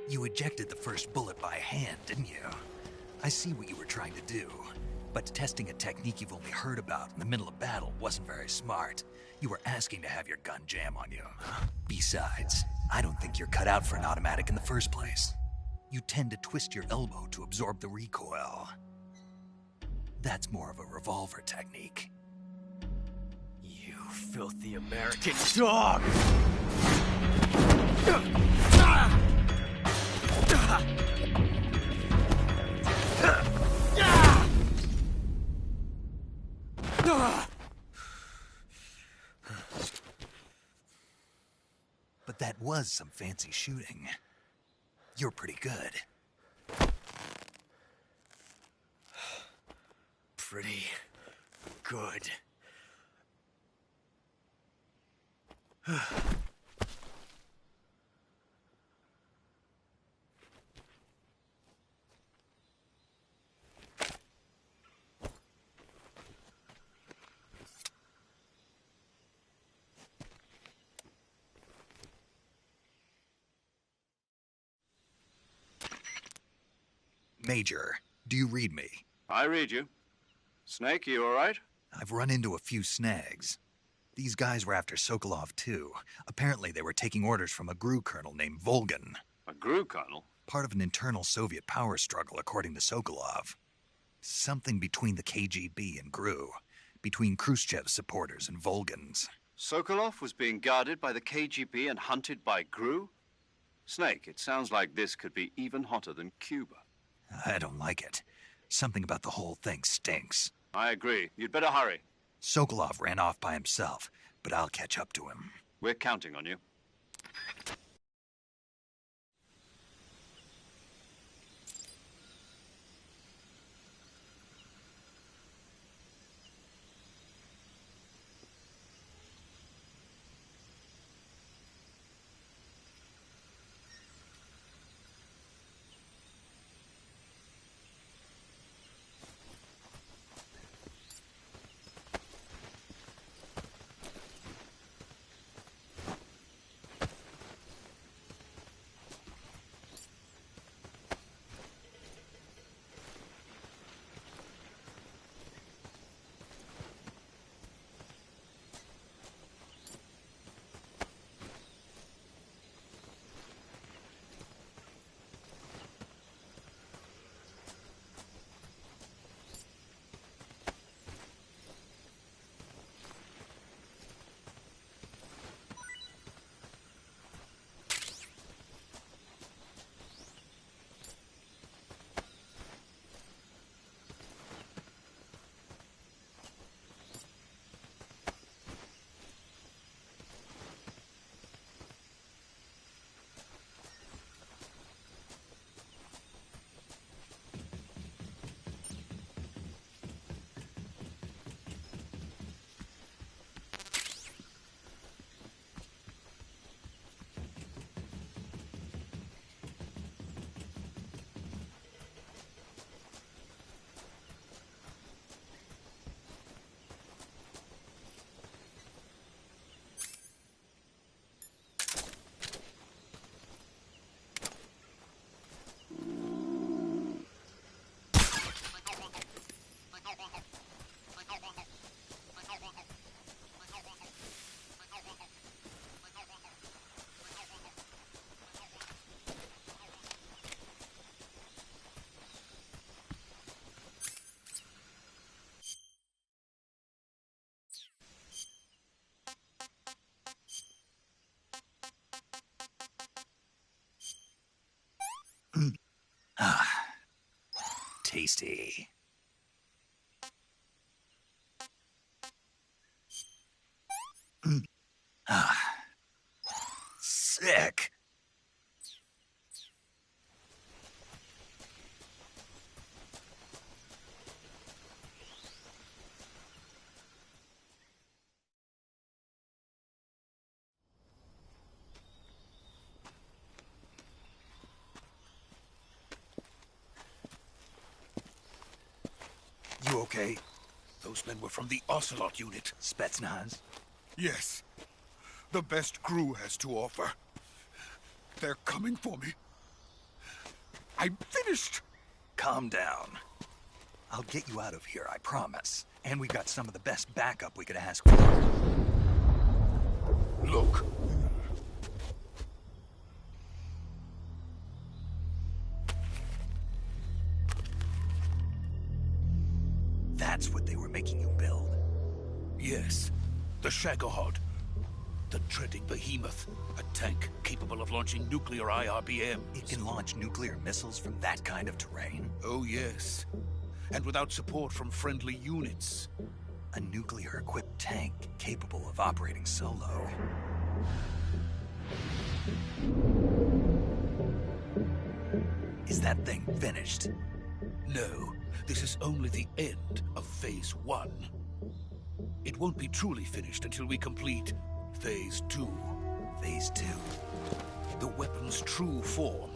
You ejected the first bullet by hand, didn't you? I see what you were trying to do. But testing a technique you've only heard about in the middle of battle wasn't very smart. You were asking to have your gun jam on you. Besides, I don't think you're cut out for an automatic in the first place. You tend to twist your elbow to absorb the recoil. That's more of a revolver technique. You filthy American dog! But that was some fancy shooting. You're pretty good. Pretty good. Major, do you read me? I read you. Snake, you all right? I've run into a few snags. These guys were after Sokolov, too. Apparently they were taking orders from a GRU colonel named Volgan. A GRU colonel? Part of an internal Soviet power struggle, according to Sokolov. Something between the KGB and GRU. Between Khrushchev's supporters and Volgan's. Sokolov was being guarded by the KGB and hunted by GRU? Snake, it sounds like this could be even hotter than Cuba. I don't like it. Something about the whole thing stinks. I agree. You'd better hurry. Sokolov ran off by himself, but I'll catch up to him. We're counting on you. Tasty. Sick. You okay? Those men were from the Ocelot unit. Spetsnaz? Yes. The best GRU has to offer. They're coming for me. I'm finished! Calm down. I'll get you out of here, I promise. And we got some of the best backup we could ask for. Look. That's what they were making you build? Yes. The Shagohod. The treading behemoth. A tank capable of launching nuclear IRBMs. It can launch nuclear missiles from that kind of terrain? Oh, yes. And without support from friendly units. A nuclear-equipped tank capable of operating solo. Is that thing finished? No, this is only the end of Phase 1. It won't be truly finished until we complete Phase 2. Phase 2? The weapon's true form.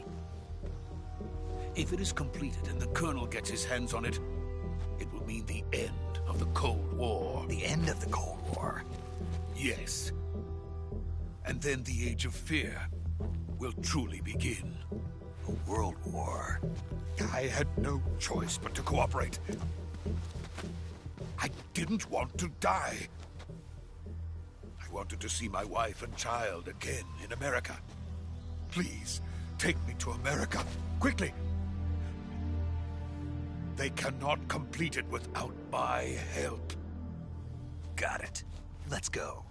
If it is completed and the Colonel gets his hands on it, it will mean the end of the Cold War. The end of the Cold War? Yes. And then the Age of Fear will truly begin. A world war? I had no choice but to cooperate. I didn't want to die. I wanted to see my wife and child again in America. Please, take me to America, quickly. They cannot complete it without my help. Got it. Let's go.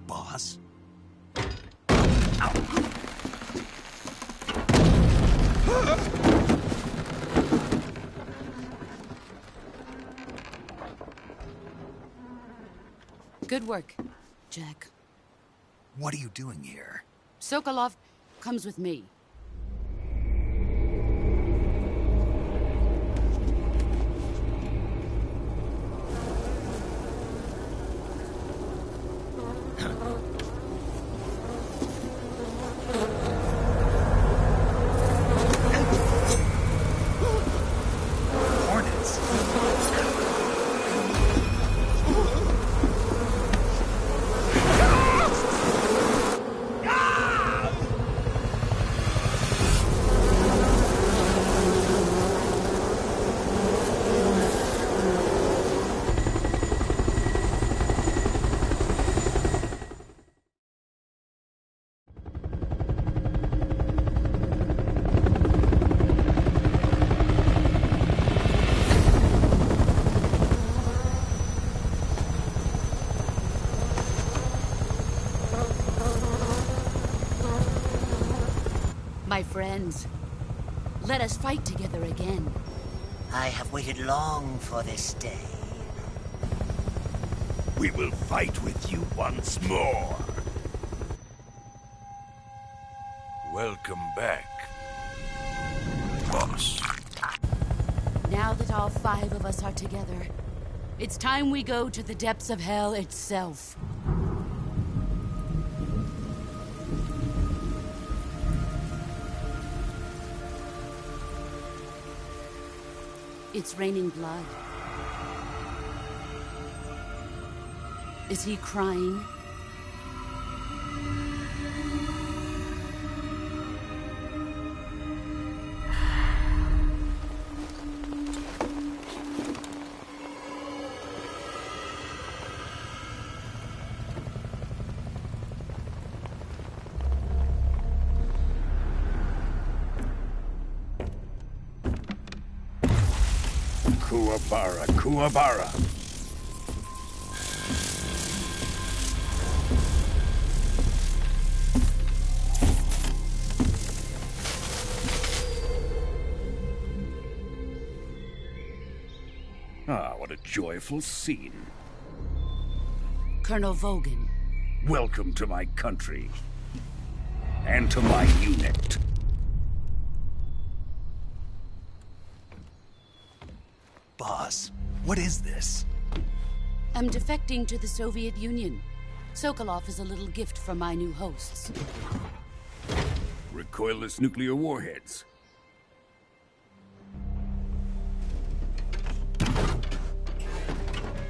Boss? Good work, Jack. What are you doing here? Sokolov comes with me. My friends, let us fight together again. I have waited long for this day. We will fight with you once more. Welcome back, boss. Now that all 5 of us are together, it's time we go to the depths of hell itself. It's raining blood. Is he crying? Kuwabara, Kuwabara. Ah, what a joyful scene. Colonel Vogan. Welcome to my country. And to my unit. Boss, what is this? I'm defecting to the Soviet Union. Sokolov is a little gift from my new hosts. Recoilless nuclear warheads.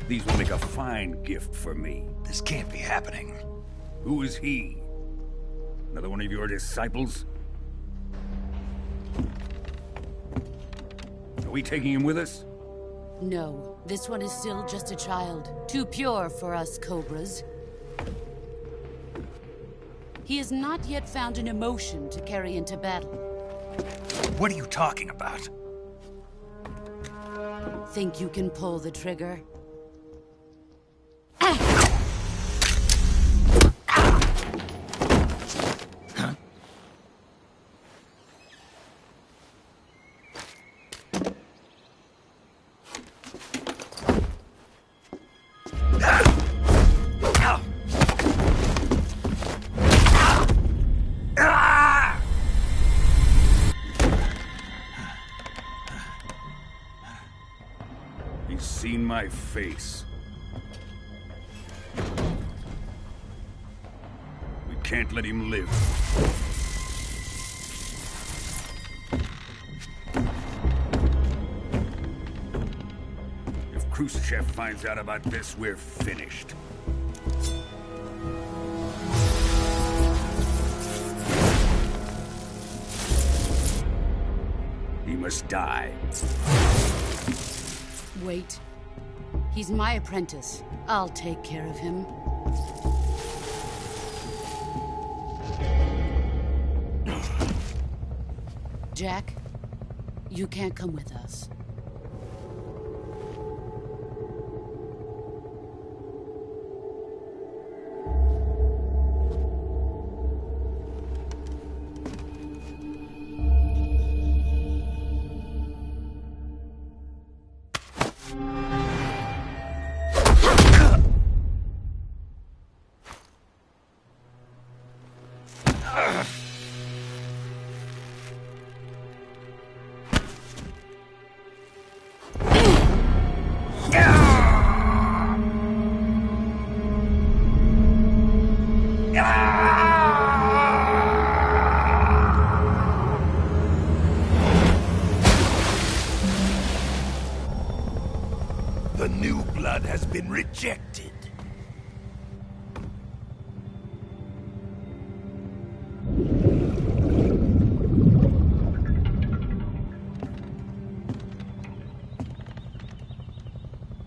These will make a fine gift for me. This can't be happening. Who is he? Another one of your disciples? Are we taking him with us? No, this one is still just a child. Too pure for us Cobras. He has not yet found an emotion to carry into battle. What are you talking about? Think you can pull the trigger? He's seen my face. We can't let him live. If Khrushchev finds out about this, we're finished. He must die. Wait. He's my apprentice. I'll take care of him. Jack, you can't come with us. The new blood has been rejected.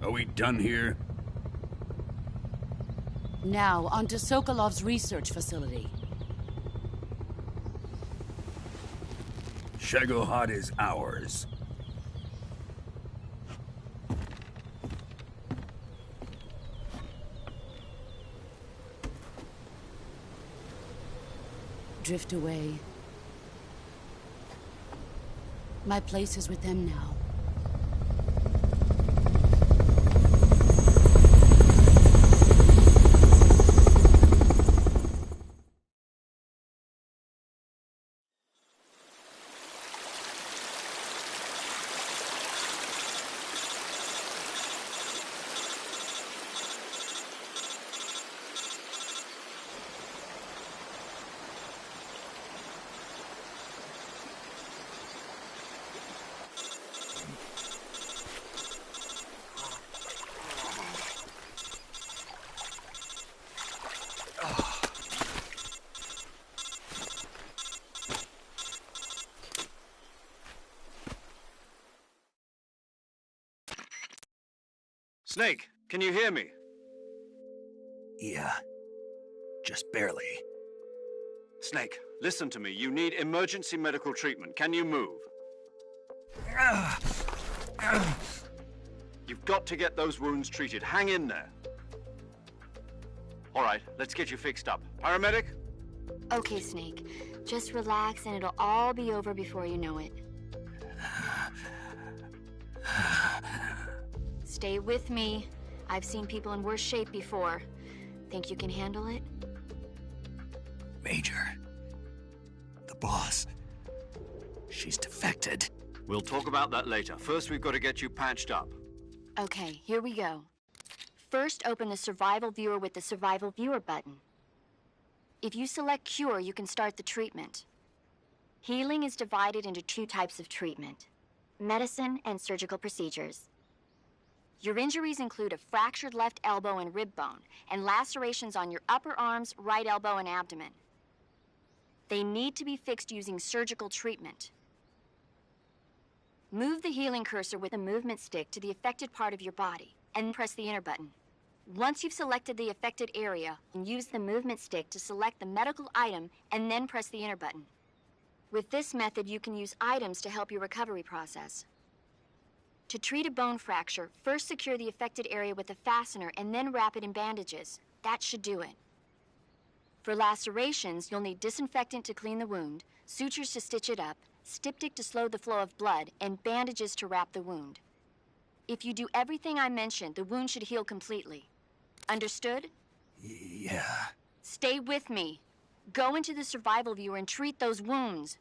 Are we done here? Now, onto Sokolov's research facility. Shagohod is ours. Drift away. My place is with them now. Snake, can you hear me? Yeah. Just barely. Snake, listen to me. You need emergency medical treatment. Can you move? You've got to get those wounds treated. Hang in there. All right, let's get you fixed up. Paramedic? Okay, Snake. Just relax and it'll all be over before you know it. Stay with me. I've seen people in worse shape before. Think you can handle it? Major. The boss. She's defected. We'll talk about that later. First, we've got to get you patched up. Okay, here we go. First, open the Survival Viewer with the Survival Viewer button. If you select Cure, you can start the treatment. Healing is divided into 2 types of treatment: medicine and surgical procedures. Your injuries include a fractured left elbow and rib bone, and lacerations on your upper arms, right elbow, and abdomen. They need to be fixed using surgical treatment. Move the healing cursor with a movement stick to the affected part of your body, and press the enter button. Once you've selected the affected area, use the movement stick to select the medical item, and then press the enter button. With this method, you can use items to help your recovery process. To treat a bone fracture, first secure the affected area with a fastener and then wrap it in bandages. That should do it. For lacerations, you'll need disinfectant to clean the wound, sutures to stitch it up, styptic to slow the flow of blood, and bandages to wrap the wound. If you do everything I mentioned, the wound should heal completely. Understood? Yeah. Stay with me. Go into the Survival Viewer and treat those wounds.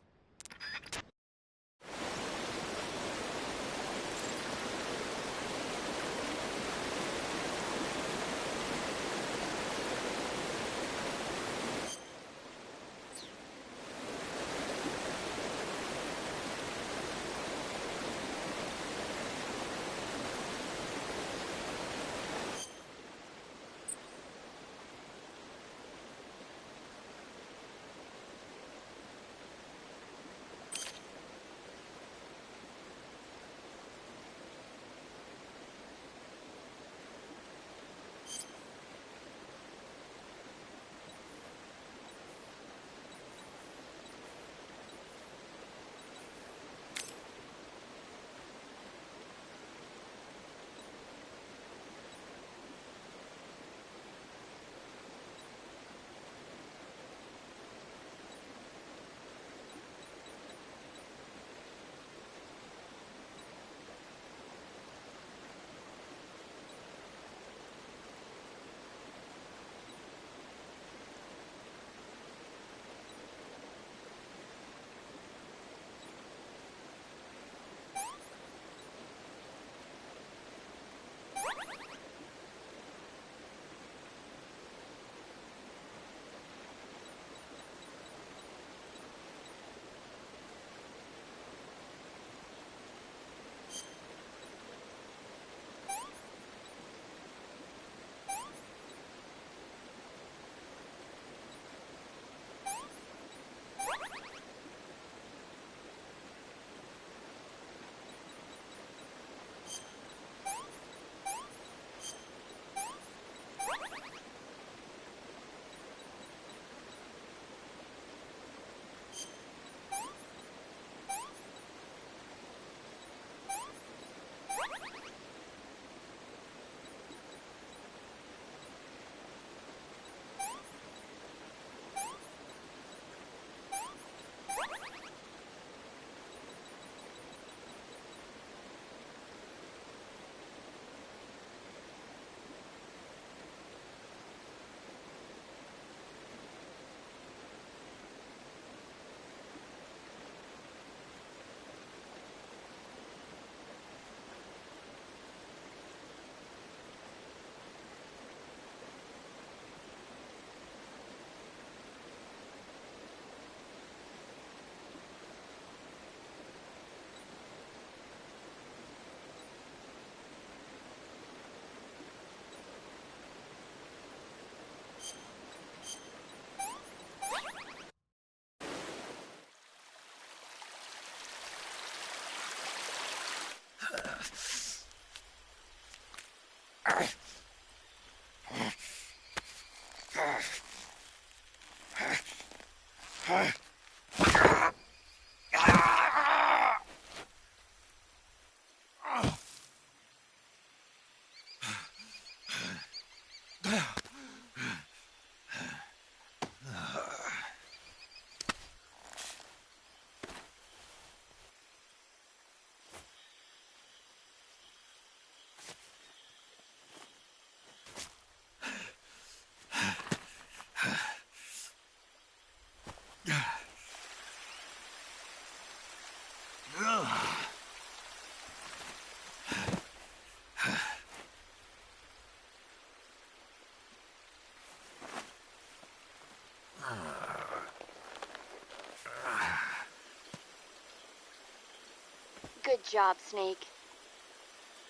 Good job, Snake.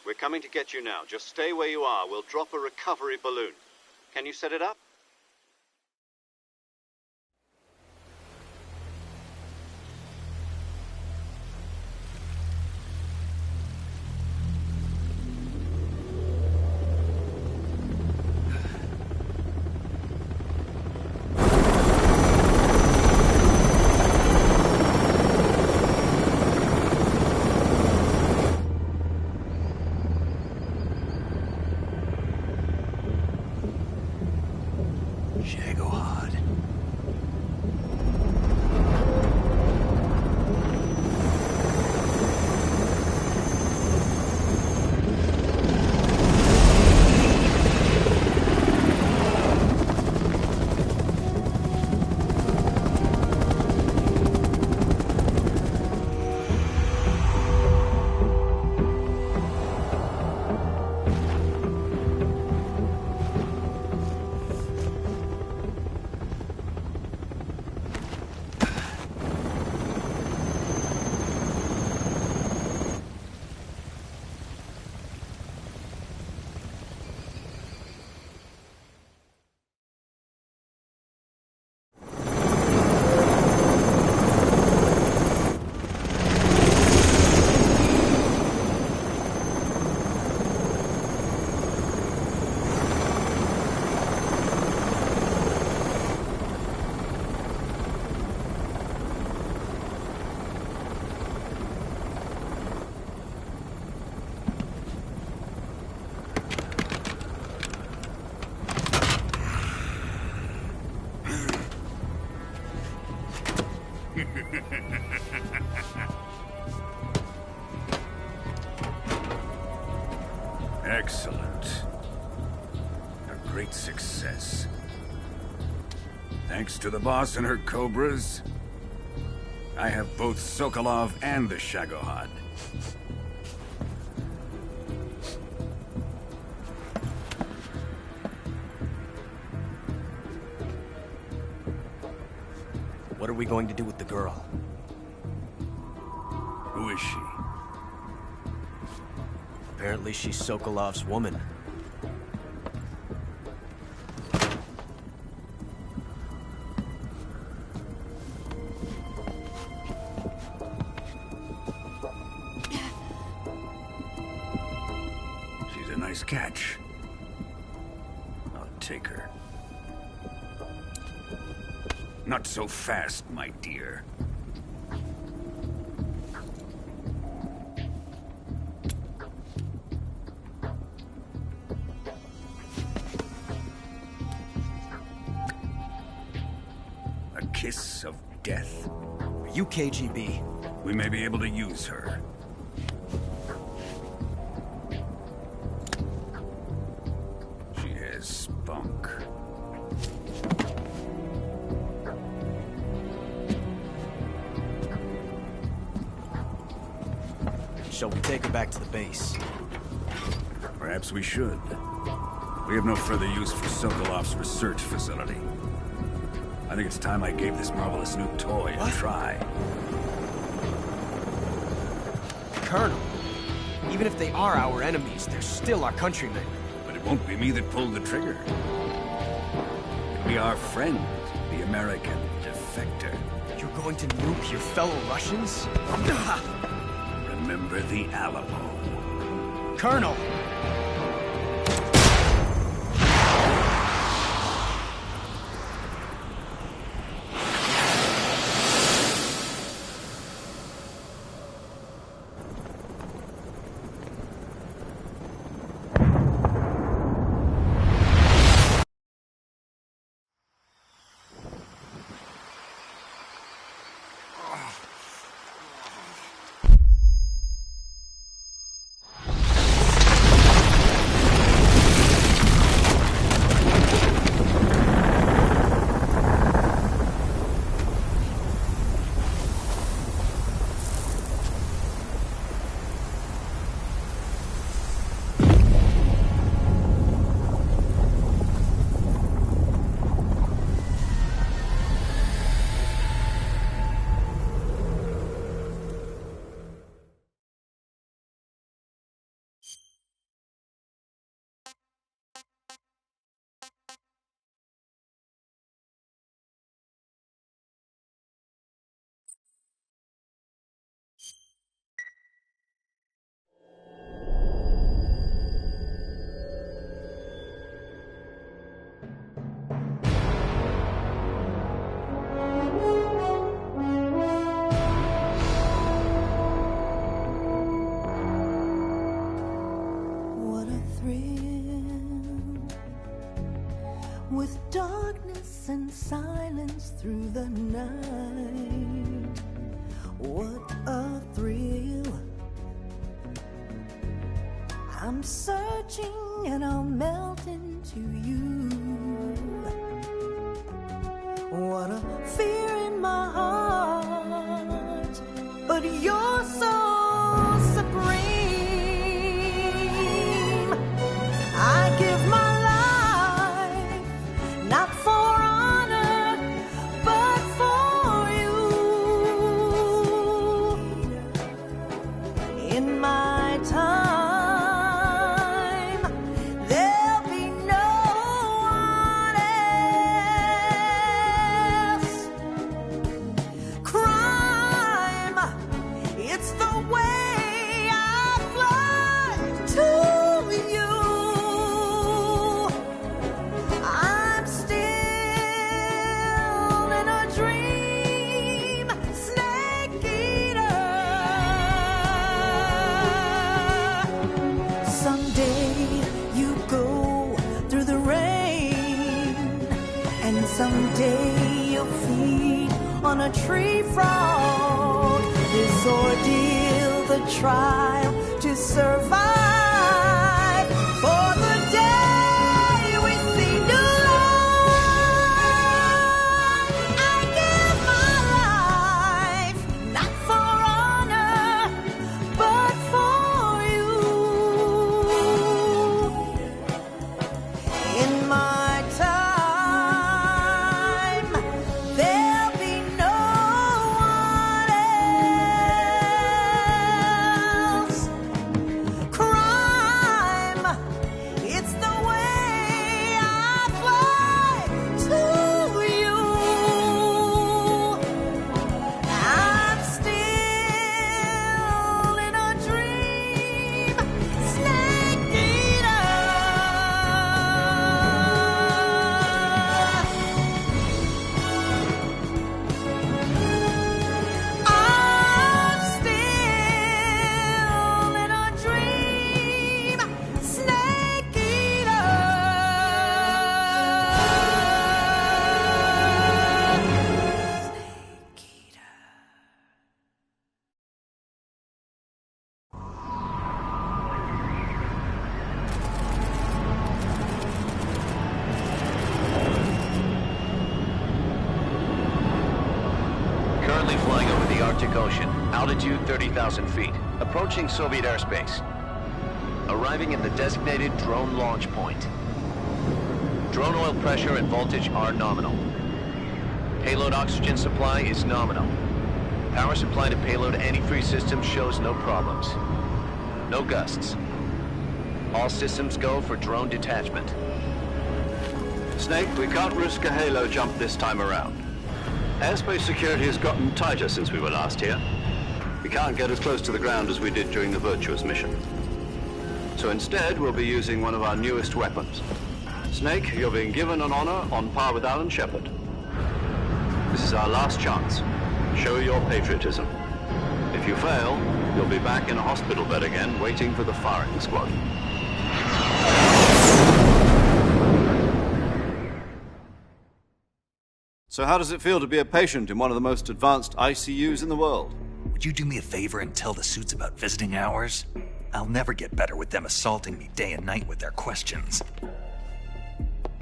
We're coming to get you now. Just stay where you are. We'll drop a recovery balloon. Can you set it up? Excellent. A great success. Thanks to the boss and her cobras, I have both Sokolov and the Shagohod. What are we going to do with the girl? Who is she? Apparently she's Sokolov's woman. She's a nice catch. I'll take her. Not so fast, my dear. A kiss of death? Are you KGB? We may be able to use her. She has spunk. Shall we take her back to the base? Perhaps we should. We have no further use for Sokolov's research facility. I think it's time I gave this marvelous new toy a try. Colonel, even if they are our enemies, they're still our countrymen. But it won't be me that pulled the trigger. It'll be our friend, the American defector. You're going to nuke your fellow Russians? Remember the Alamo. Colonel! with darkness and silence through the night. What a thrill. I'm searching and I'll melt into you. What a fear in my heart, but you're so supreme. I give my life, not for honor, but for you. In my time, there'll be no one else. Crime, it's the way I fly to you. I'm still in a dream, snake eater. Someday you go through the rain, and someday you'll feed on a tree frog. This ordeal, the trial to survive, for the day we see new life. I give my life, not for honor, but for you. In my time, there'll be no one else. Crime, it's the way I fly to you. I'm still in a dream, snake eater. I'm still in a dream, snake eater. Currently flying over the Arctic Ocean, altitude 30,000 feet, approaching Soviet airspace. Arriving at the designated drone launch point. Drone oil pressure and voltage are nominal. Payload oxygen supply is nominal. Power supply to payload antifreeze system shows no problems. No gusts. All systems go for drone detachment. Snake, we can't risk a halo jump this time around. Airspace security has gotten tighter since we were last here. We can't get as close to the ground as we did during the Virtuous mission. So instead, we'll be using one of our newest weapons. Snake, you're being given an honor on par with Alan Shepard. This is our last chance. Show your patriotism. If you fail, you'll be back in a hospital bed again, waiting for the firing squad. So how does it feel to be a patient in one of the most advanced ICUs in the world? Would you do me a favor and tell the suits about visiting hours? I'll never get better with them assaulting me day and night with their questions.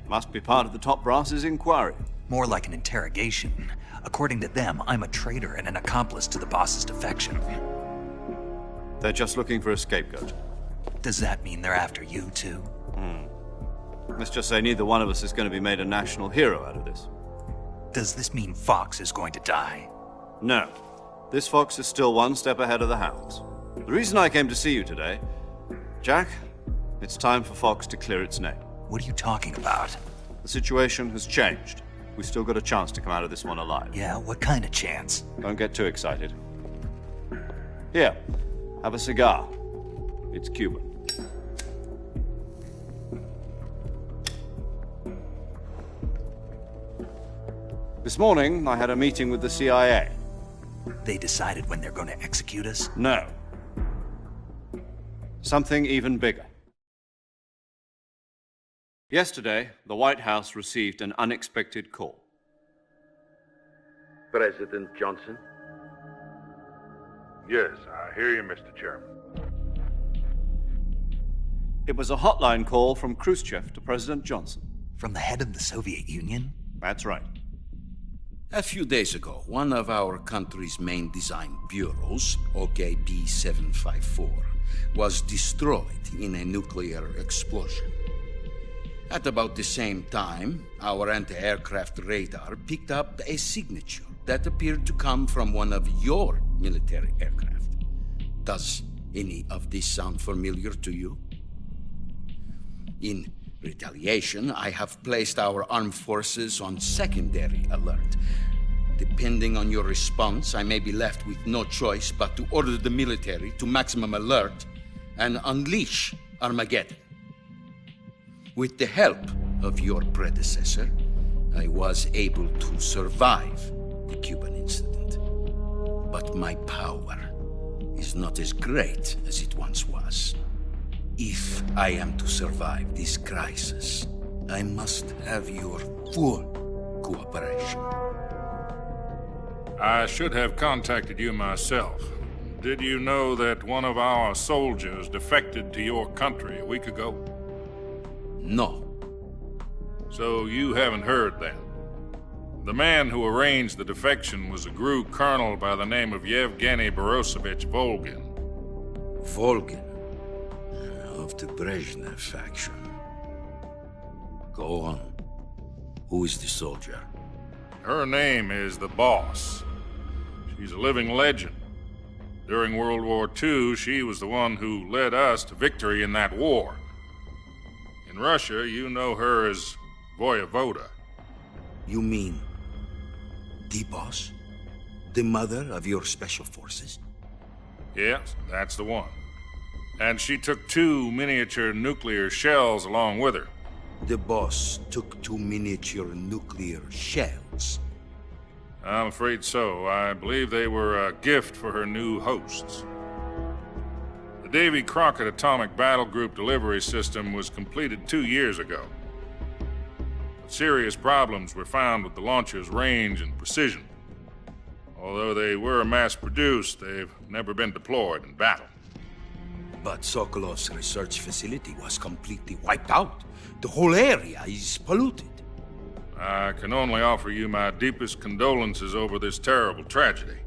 Must be part of the top brass's inquiry. More like an interrogation. According to them, I'm a traitor and an accomplice to the boss's defection. They're just looking for a scapegoat. Does that mean they're after you, too? Let's just say neither one of us is going to be made a national hero out of this. Does this mean Fox is going to die? No. This fox is still one step ahead of the hounds. The reason I came to see you today, Jack, it's time for Fox to clear its name. What are you talking about? The situation has changed. We've still got a chance to come out of this one alive. Yeah, what kind of chance? Don't get too excited. Here, have a cigar. It's Cuban. This morning, I had a meeting with the CIA. They decided when they're going to execute us? No. Something even bigger. Yesterday, the White House received an unexpected call. President Johnson? Yes, I hear you, Mr. Chairman. It was a hotline call from Khrushchev to President Johnson. From the head of the Soviet Union? That's right. A few days ago, one of our country's main design bureaus, OKB 754, was destroyed in a nuclear explosion. At about the same time, our anti-aircraft radar picked up a signature that appeared to come from one of your military aircraft. Does any of this sound familiar to you? In retaliation, I have placed our armed forces on secondary alert. Depending on your response, I may be left with no choice but to order the military to maximum alert and unleash Armageddon. With the help of your predecessor, I was able to survive the Cuban incident. But my power is not as great as it once was. If I am to survive this crisis, I must have your full cooperation. I should have contacted you myself. Did you know that one of our soldiers defected to your country a week ago? No. So you haven't heard then? The man who arranged the defection was a GRU colonel by the name of Yevgeny Borisovich Volgin. Volgin? Of the Brezhnev faction. Go on. Who is the soldier? Her name is the Boss. She's a living legend. During World War II, she was the one who led us to victory in that war. In Russia, you know her as Voyevoda. You mean the Boss? The mother of your special forces? Yes, that's the one. And she took 2 miniature nuclear shells along with her. The Boss took 2 miniature nuclear shells? I'm afraid so. I believe they were a gift for her new hosts. The Davy Crockett Atomic Battle Group delivery system was completed 2 years ago. But serious problems were found with the launcher's range and precision. Although they were mass-produced, they've never been deployed in battle. But Sokolov's research facility was completely wiped out. The whole area is polluted. I can only offer you my deepest condolences over this terrible tragedy.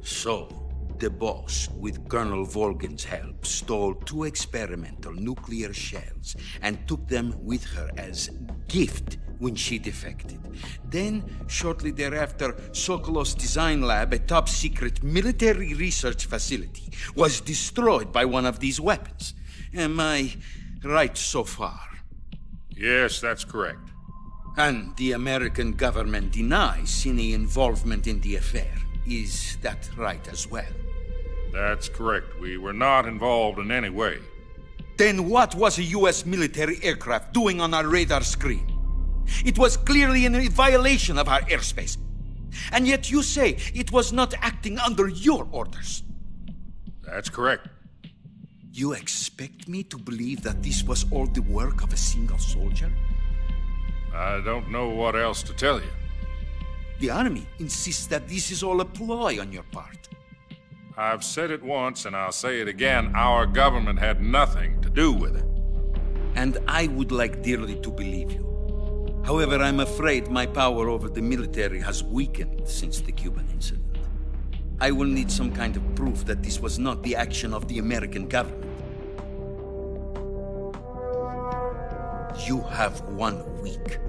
So, the Boss, with Colonel Volgin's help, stole 2 experimental nuclear shells and took them with her as gift when she defected. Then, shortly thereafter, Sokolov's design lab, a top-secret military research facility, was destroyed by one of these weapons. Am I right so far? Yes, that's correct. And the American government denies any involvement in the affair. Is that right as well? That's correct. We were not involved in any way. Then what was a U.S. military aircraft doing on our radar screen? It was clearly in a violation of our airspace. And yet you say it was not acting under your orders. That's correct. You expect me to believe that this was all the work of a single soldier? I don't know what else to tell you. The army insists that this is all a ploy on your part. I've said it once and I'll say it again. Our government had nothing to do with it. And I would like dearly to believe you. However, I'm afraid my power over the military has weakened since the Cuban incident. I will need some kind of proof that this was not the action of the American government. You have 1 week.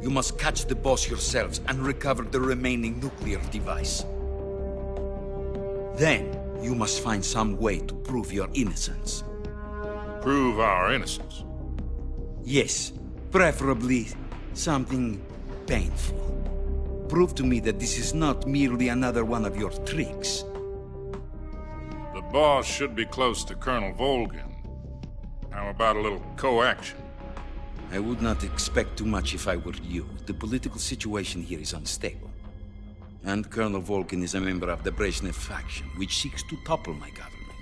You must catch the Boss yourselves and recover the remaining nuclear device. Then, you must find some way to prove your innocence. Prove our innocence? Yes, preferably something painful. Prove to me that this is not merely another one of your tricks. The Boss should be close to Colonel Volgin. How about a little co-action? I would not expect too much if I were you. The political situation here is unstable. And Colonel Volgin is a member of the Brezhnev faction, which seeks to topple my government.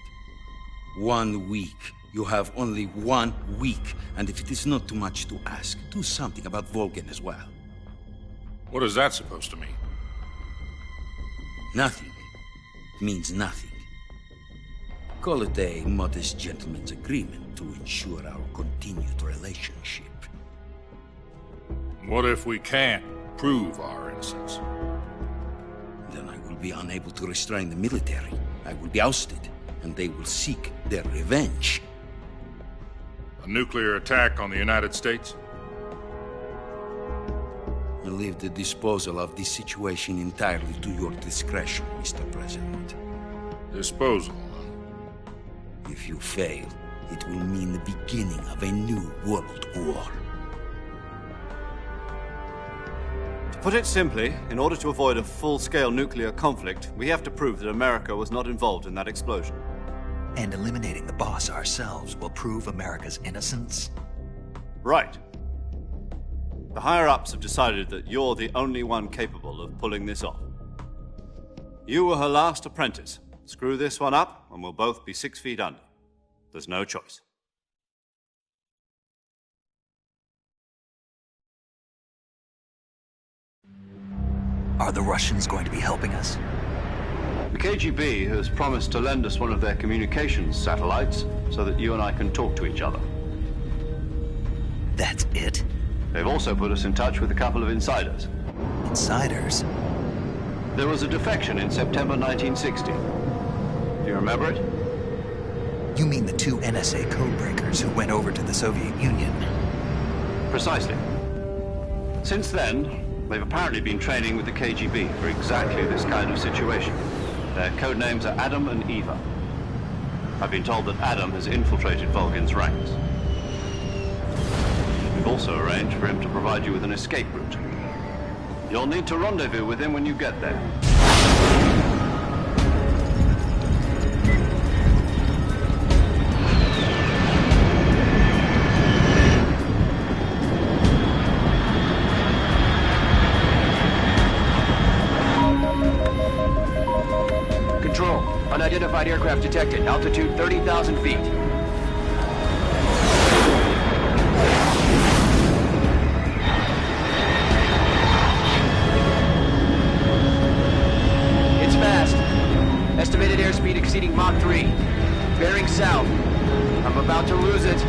1 week You have only 1 week, and if it is not too much to ask, do something about Volgin as well. What is that supposed to mean? Nothing. It means nothing. Call it a modest gentleman's agreement to ensure our continued relationship. What if we can't prove our innocence? Then I will be unable to restrain the military. I will be ousted, and they will seek their revenge. A nuclear attack on the United States? I leave the disposal of this situation entirely to your discretion, Mr. President. Disposal? If you fail, it will mean the beginning of a new world war. To put it simply, in order to avoid a full-scale nuclear conflict, we have to prove that America was not involved in that explosion. And eliminating the boss ourselves will prove America's innocence? Right. The higher-ups have decided that you're the only one capable of pulling this off. You were her last apprentice. Screw this one up, and we'll both be 6 feet under. There's no choice. Are the Russians going to be helping us? The KGB has promised to lend us one of their communications satellites so that you and I can talk to each other. That's it? They've also put us in touch with a couple of insiders. Insiders? There was a defection in September 1960. Do you remember it? You mean the 2 NSA codebreakers who went over to the Soviet Union? Precisely. Since then, they've apparently been training with the KGB for exactly this kind of situation. Their code names are Adam and Eva. I've been told that Adam has infiltrated Volgin's ranks. We've also arranged for him to provide you with an escape route. You'll need to rendezvous with him when you get there. Control. Unidentified aircraft detected. Altitude 30,000 feet. It's fast. Estimated airspeed exceeding Mach 3. Bearing south. I'm about to lose it.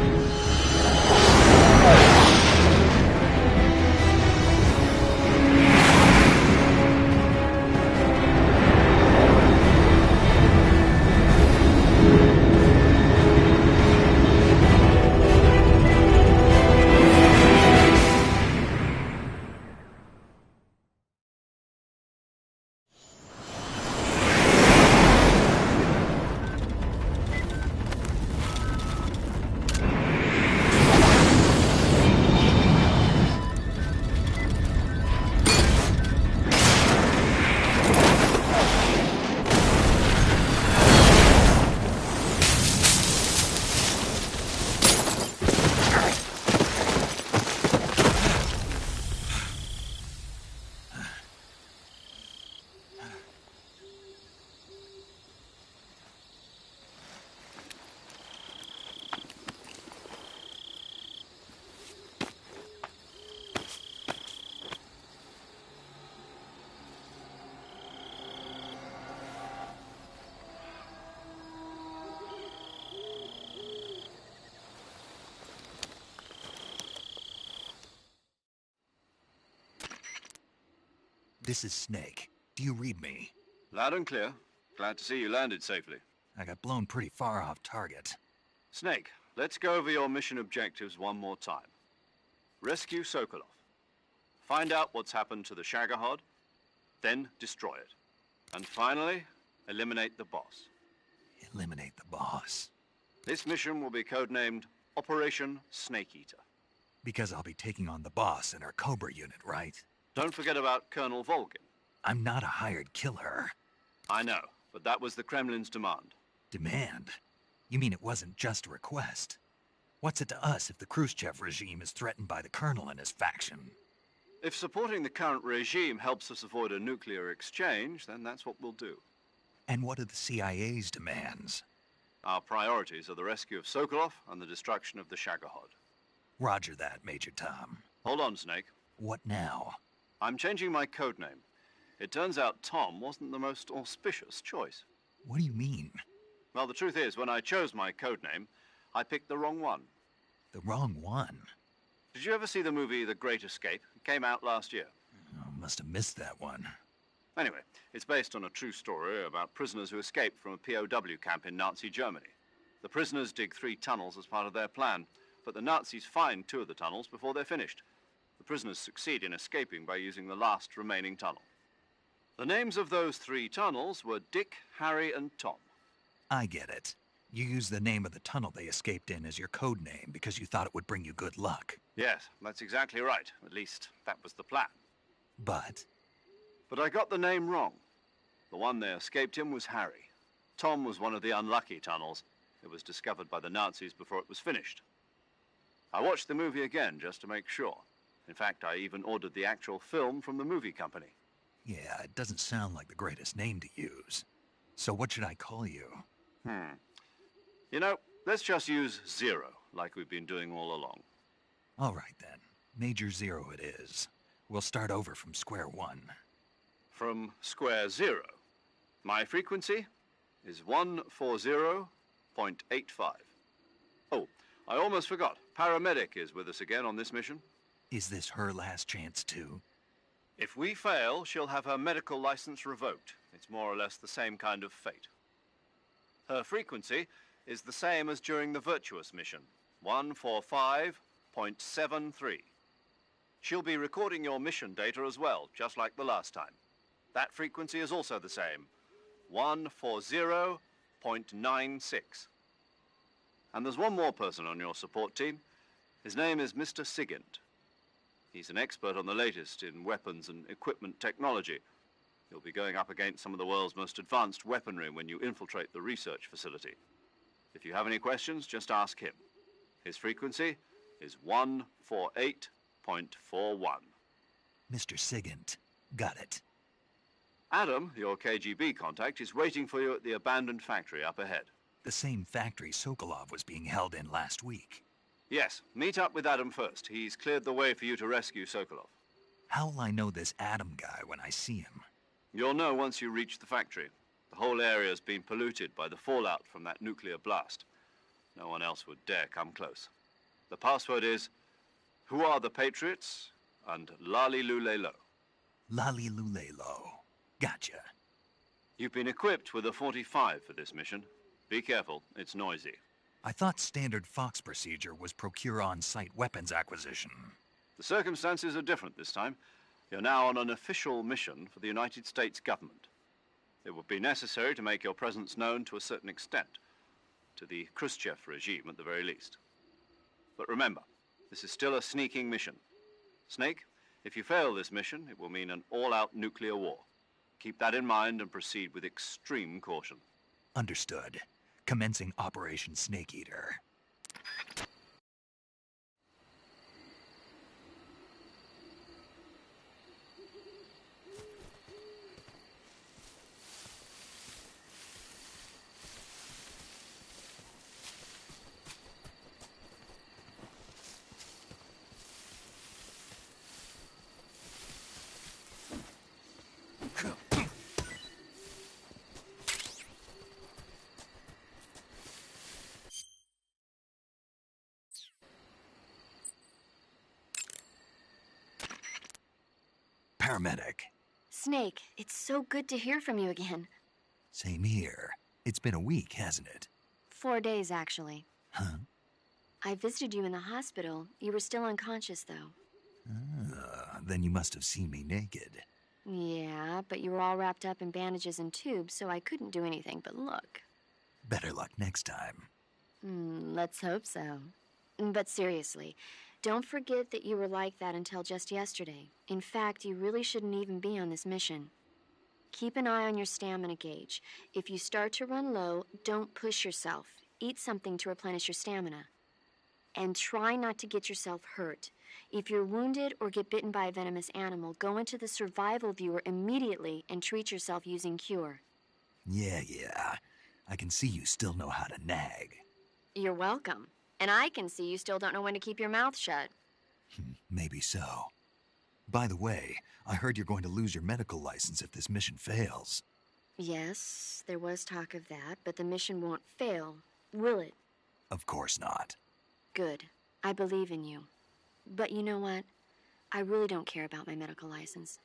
This is Snake. Do you read me? Loud and clear. Glad to see you landed safely. I got blown pretty far off target. Snake, let's go over your mission objectives one more time. Rescue Sokolov. Find out what's happened to the Shagohod, then destroy it. And finally, eliminate the boss. Eliminate the boss? This mission will be codenamed Operation Snake Eater. Because I'll be taking on the boss in our Cobra unit, right? Don't forget about Colonel Volgin. I'm not a hired killer. I know, but that was the Kremlin's demand. Demand? You mean it wasn't just a request? What's it to us if the Khrushchev regime is threatened by the Colonel and his faction? If supporting the current regime helps us avoid a nuclear exchange, then that's what we'll do. And what are the CIA's demands? Our priorities are the rescue of Sokolov and the destruction of the Shagohod. Roger that, Major Tom. Hold on, Snake. What now? I'm changing my code name. It turns out Tom wasn't the most auspicious choice. What do you mean? Well, the truth is, when I chose my code name, I picked the wrong one. The wrong one? Did you ever see the movie The Great Escape? It came out last year. Oh, must have missed that one. Anyway, it's based on a true story about prisoners who escaped from a POW camp in Nazi Germany. The prisoners dig 3 tunnels as part of their plan, but the Nazis find 2 of the tunnels before they're finished. The prisoners succeed in escaping by using the last remaining tunnel. The names of those 3 tunnels were Dick, Harry, and Tom. I get it. You used the name of the tunnel they escaped in as your code name because you thought it would bring you good luck. Yes, that's exactly right. At least, that was the plan. But I got the name wrong. The one they escaped in was Harry. Tom was one of the unlucky tunnels. It was discovered by the Nazis before it was finished. I watched the movie again just to make sure. In fact, I even ordered the actual film from the movie company. yeah, it doesn't sound like the greatest name to use. So what should I call you? You know, let's just use Zero, like we've been doing all along. All right, then. Major Zero it is. We'll start over from square one. From square 0. My frequency is 140.85. Oh, I almost forgot. Paramedic is with us again on this mission. Is this her last chance, too? If we fail, she'll have her medical license revoked. It's more or less the same kind of fate. Her frequency is the same as during the Virtuous mission, 145.73. She'll be recording your mission data as well, just like the last time. That frequency is also the same, 140.96. And there's one more person on your support team. His name is Mr. Sigint. He's an expert on the latest in weapons and equipment technology. You'll be going up against some of the world's most advanced weaponry when you infiltrate the research facility. If you have any questions, just ask him. His frequency is 148.41. Mr. Sigint. Got it. Adam, your KGB contact, is waiting for you at the abandoned factory up ahead. The same factory Sokolov was being held in last week. Yes, meet up with Adam first. He's cleared the way for you to rescue Sokolov. How'll I know this Adam guy when I see him? You'll know once you reach the factory. The whole area's been polluted by the fallout from that nuclear blast. No one else would dare come close. The password is, "Who are the Patriots?" and Lali Lulelo. Lali Lulelo. Gotcha. You've been equipped with a 45 for this mission. Be careful, it's noisy. I thought standard Fox procedure was procure on-site weapons acquisition. The circumstances are different this time. You're now on an official mission for the United States government. It would be necessary to make your presence known to a certain extent, to the Khrushchev regime at the very least. But remember, this is still a sneaking mission. Snake, if you fail this mission, it will mean an all-out nuclear war. Keep that in mind and proceed with extreme caution. Understood. Commencing Operation Snake Eater. Paramedic. Snake, it's so good to hear from you again. Same here. It's been a week, hasn't it? 4 days, actually. Huh? I visited you in the hospital. You were still unconscious, though. Then you must have seen me naked. Yeah, but you were all wrapped up in bandages and tubes, so I couldn't do anything but look. Better luck next time. Let's hope so. But seriously, don't forget that you were like that until just yesterday. In fact, you really shouldn't even be on this mission. Keep an eye on your stamina gauge. If you start to run low, don't push yourself. Eat something to replenish your stamina. And try not to get yourself hurt. If you're wounded or get bitten by a venomous animal, go into the survival viewer immediately and treat yourself using Cure. Yeah. I can see you still know how to nag. You're welcome. And I can see you still don't know when to keep your mouth shut. Maybe so. By the way, I heard you're going to lose your medical license if this mission fails. Yes, there was talk of that, but the mission won't fail, will it? Of course not. Good. I believe in you. But you know what? I really don't care about my medical license.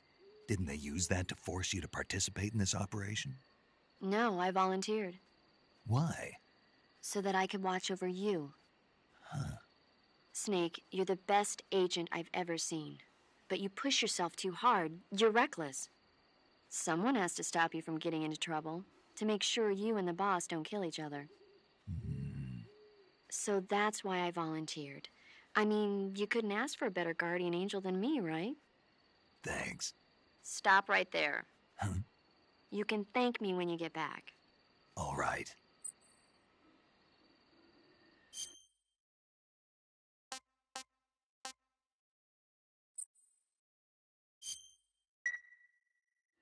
Didn't they use that to force you to participate in this operation? No, I volunteered. Why? So that I could watch over you. Huh. Snake, you're the best agent I've ever seen. But you push yourself too hard. You're reckless. Someone has to stop you from getting into trouble, to make sure you and the boss don't kill each other. So that's why I volunteered. I mean, you couldn't ask for a better guardian angel than me, right? Thanks. Stop right there. Huh? You can thank me when you get back. All right.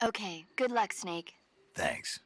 Okay, good luck, Snake. Thanks.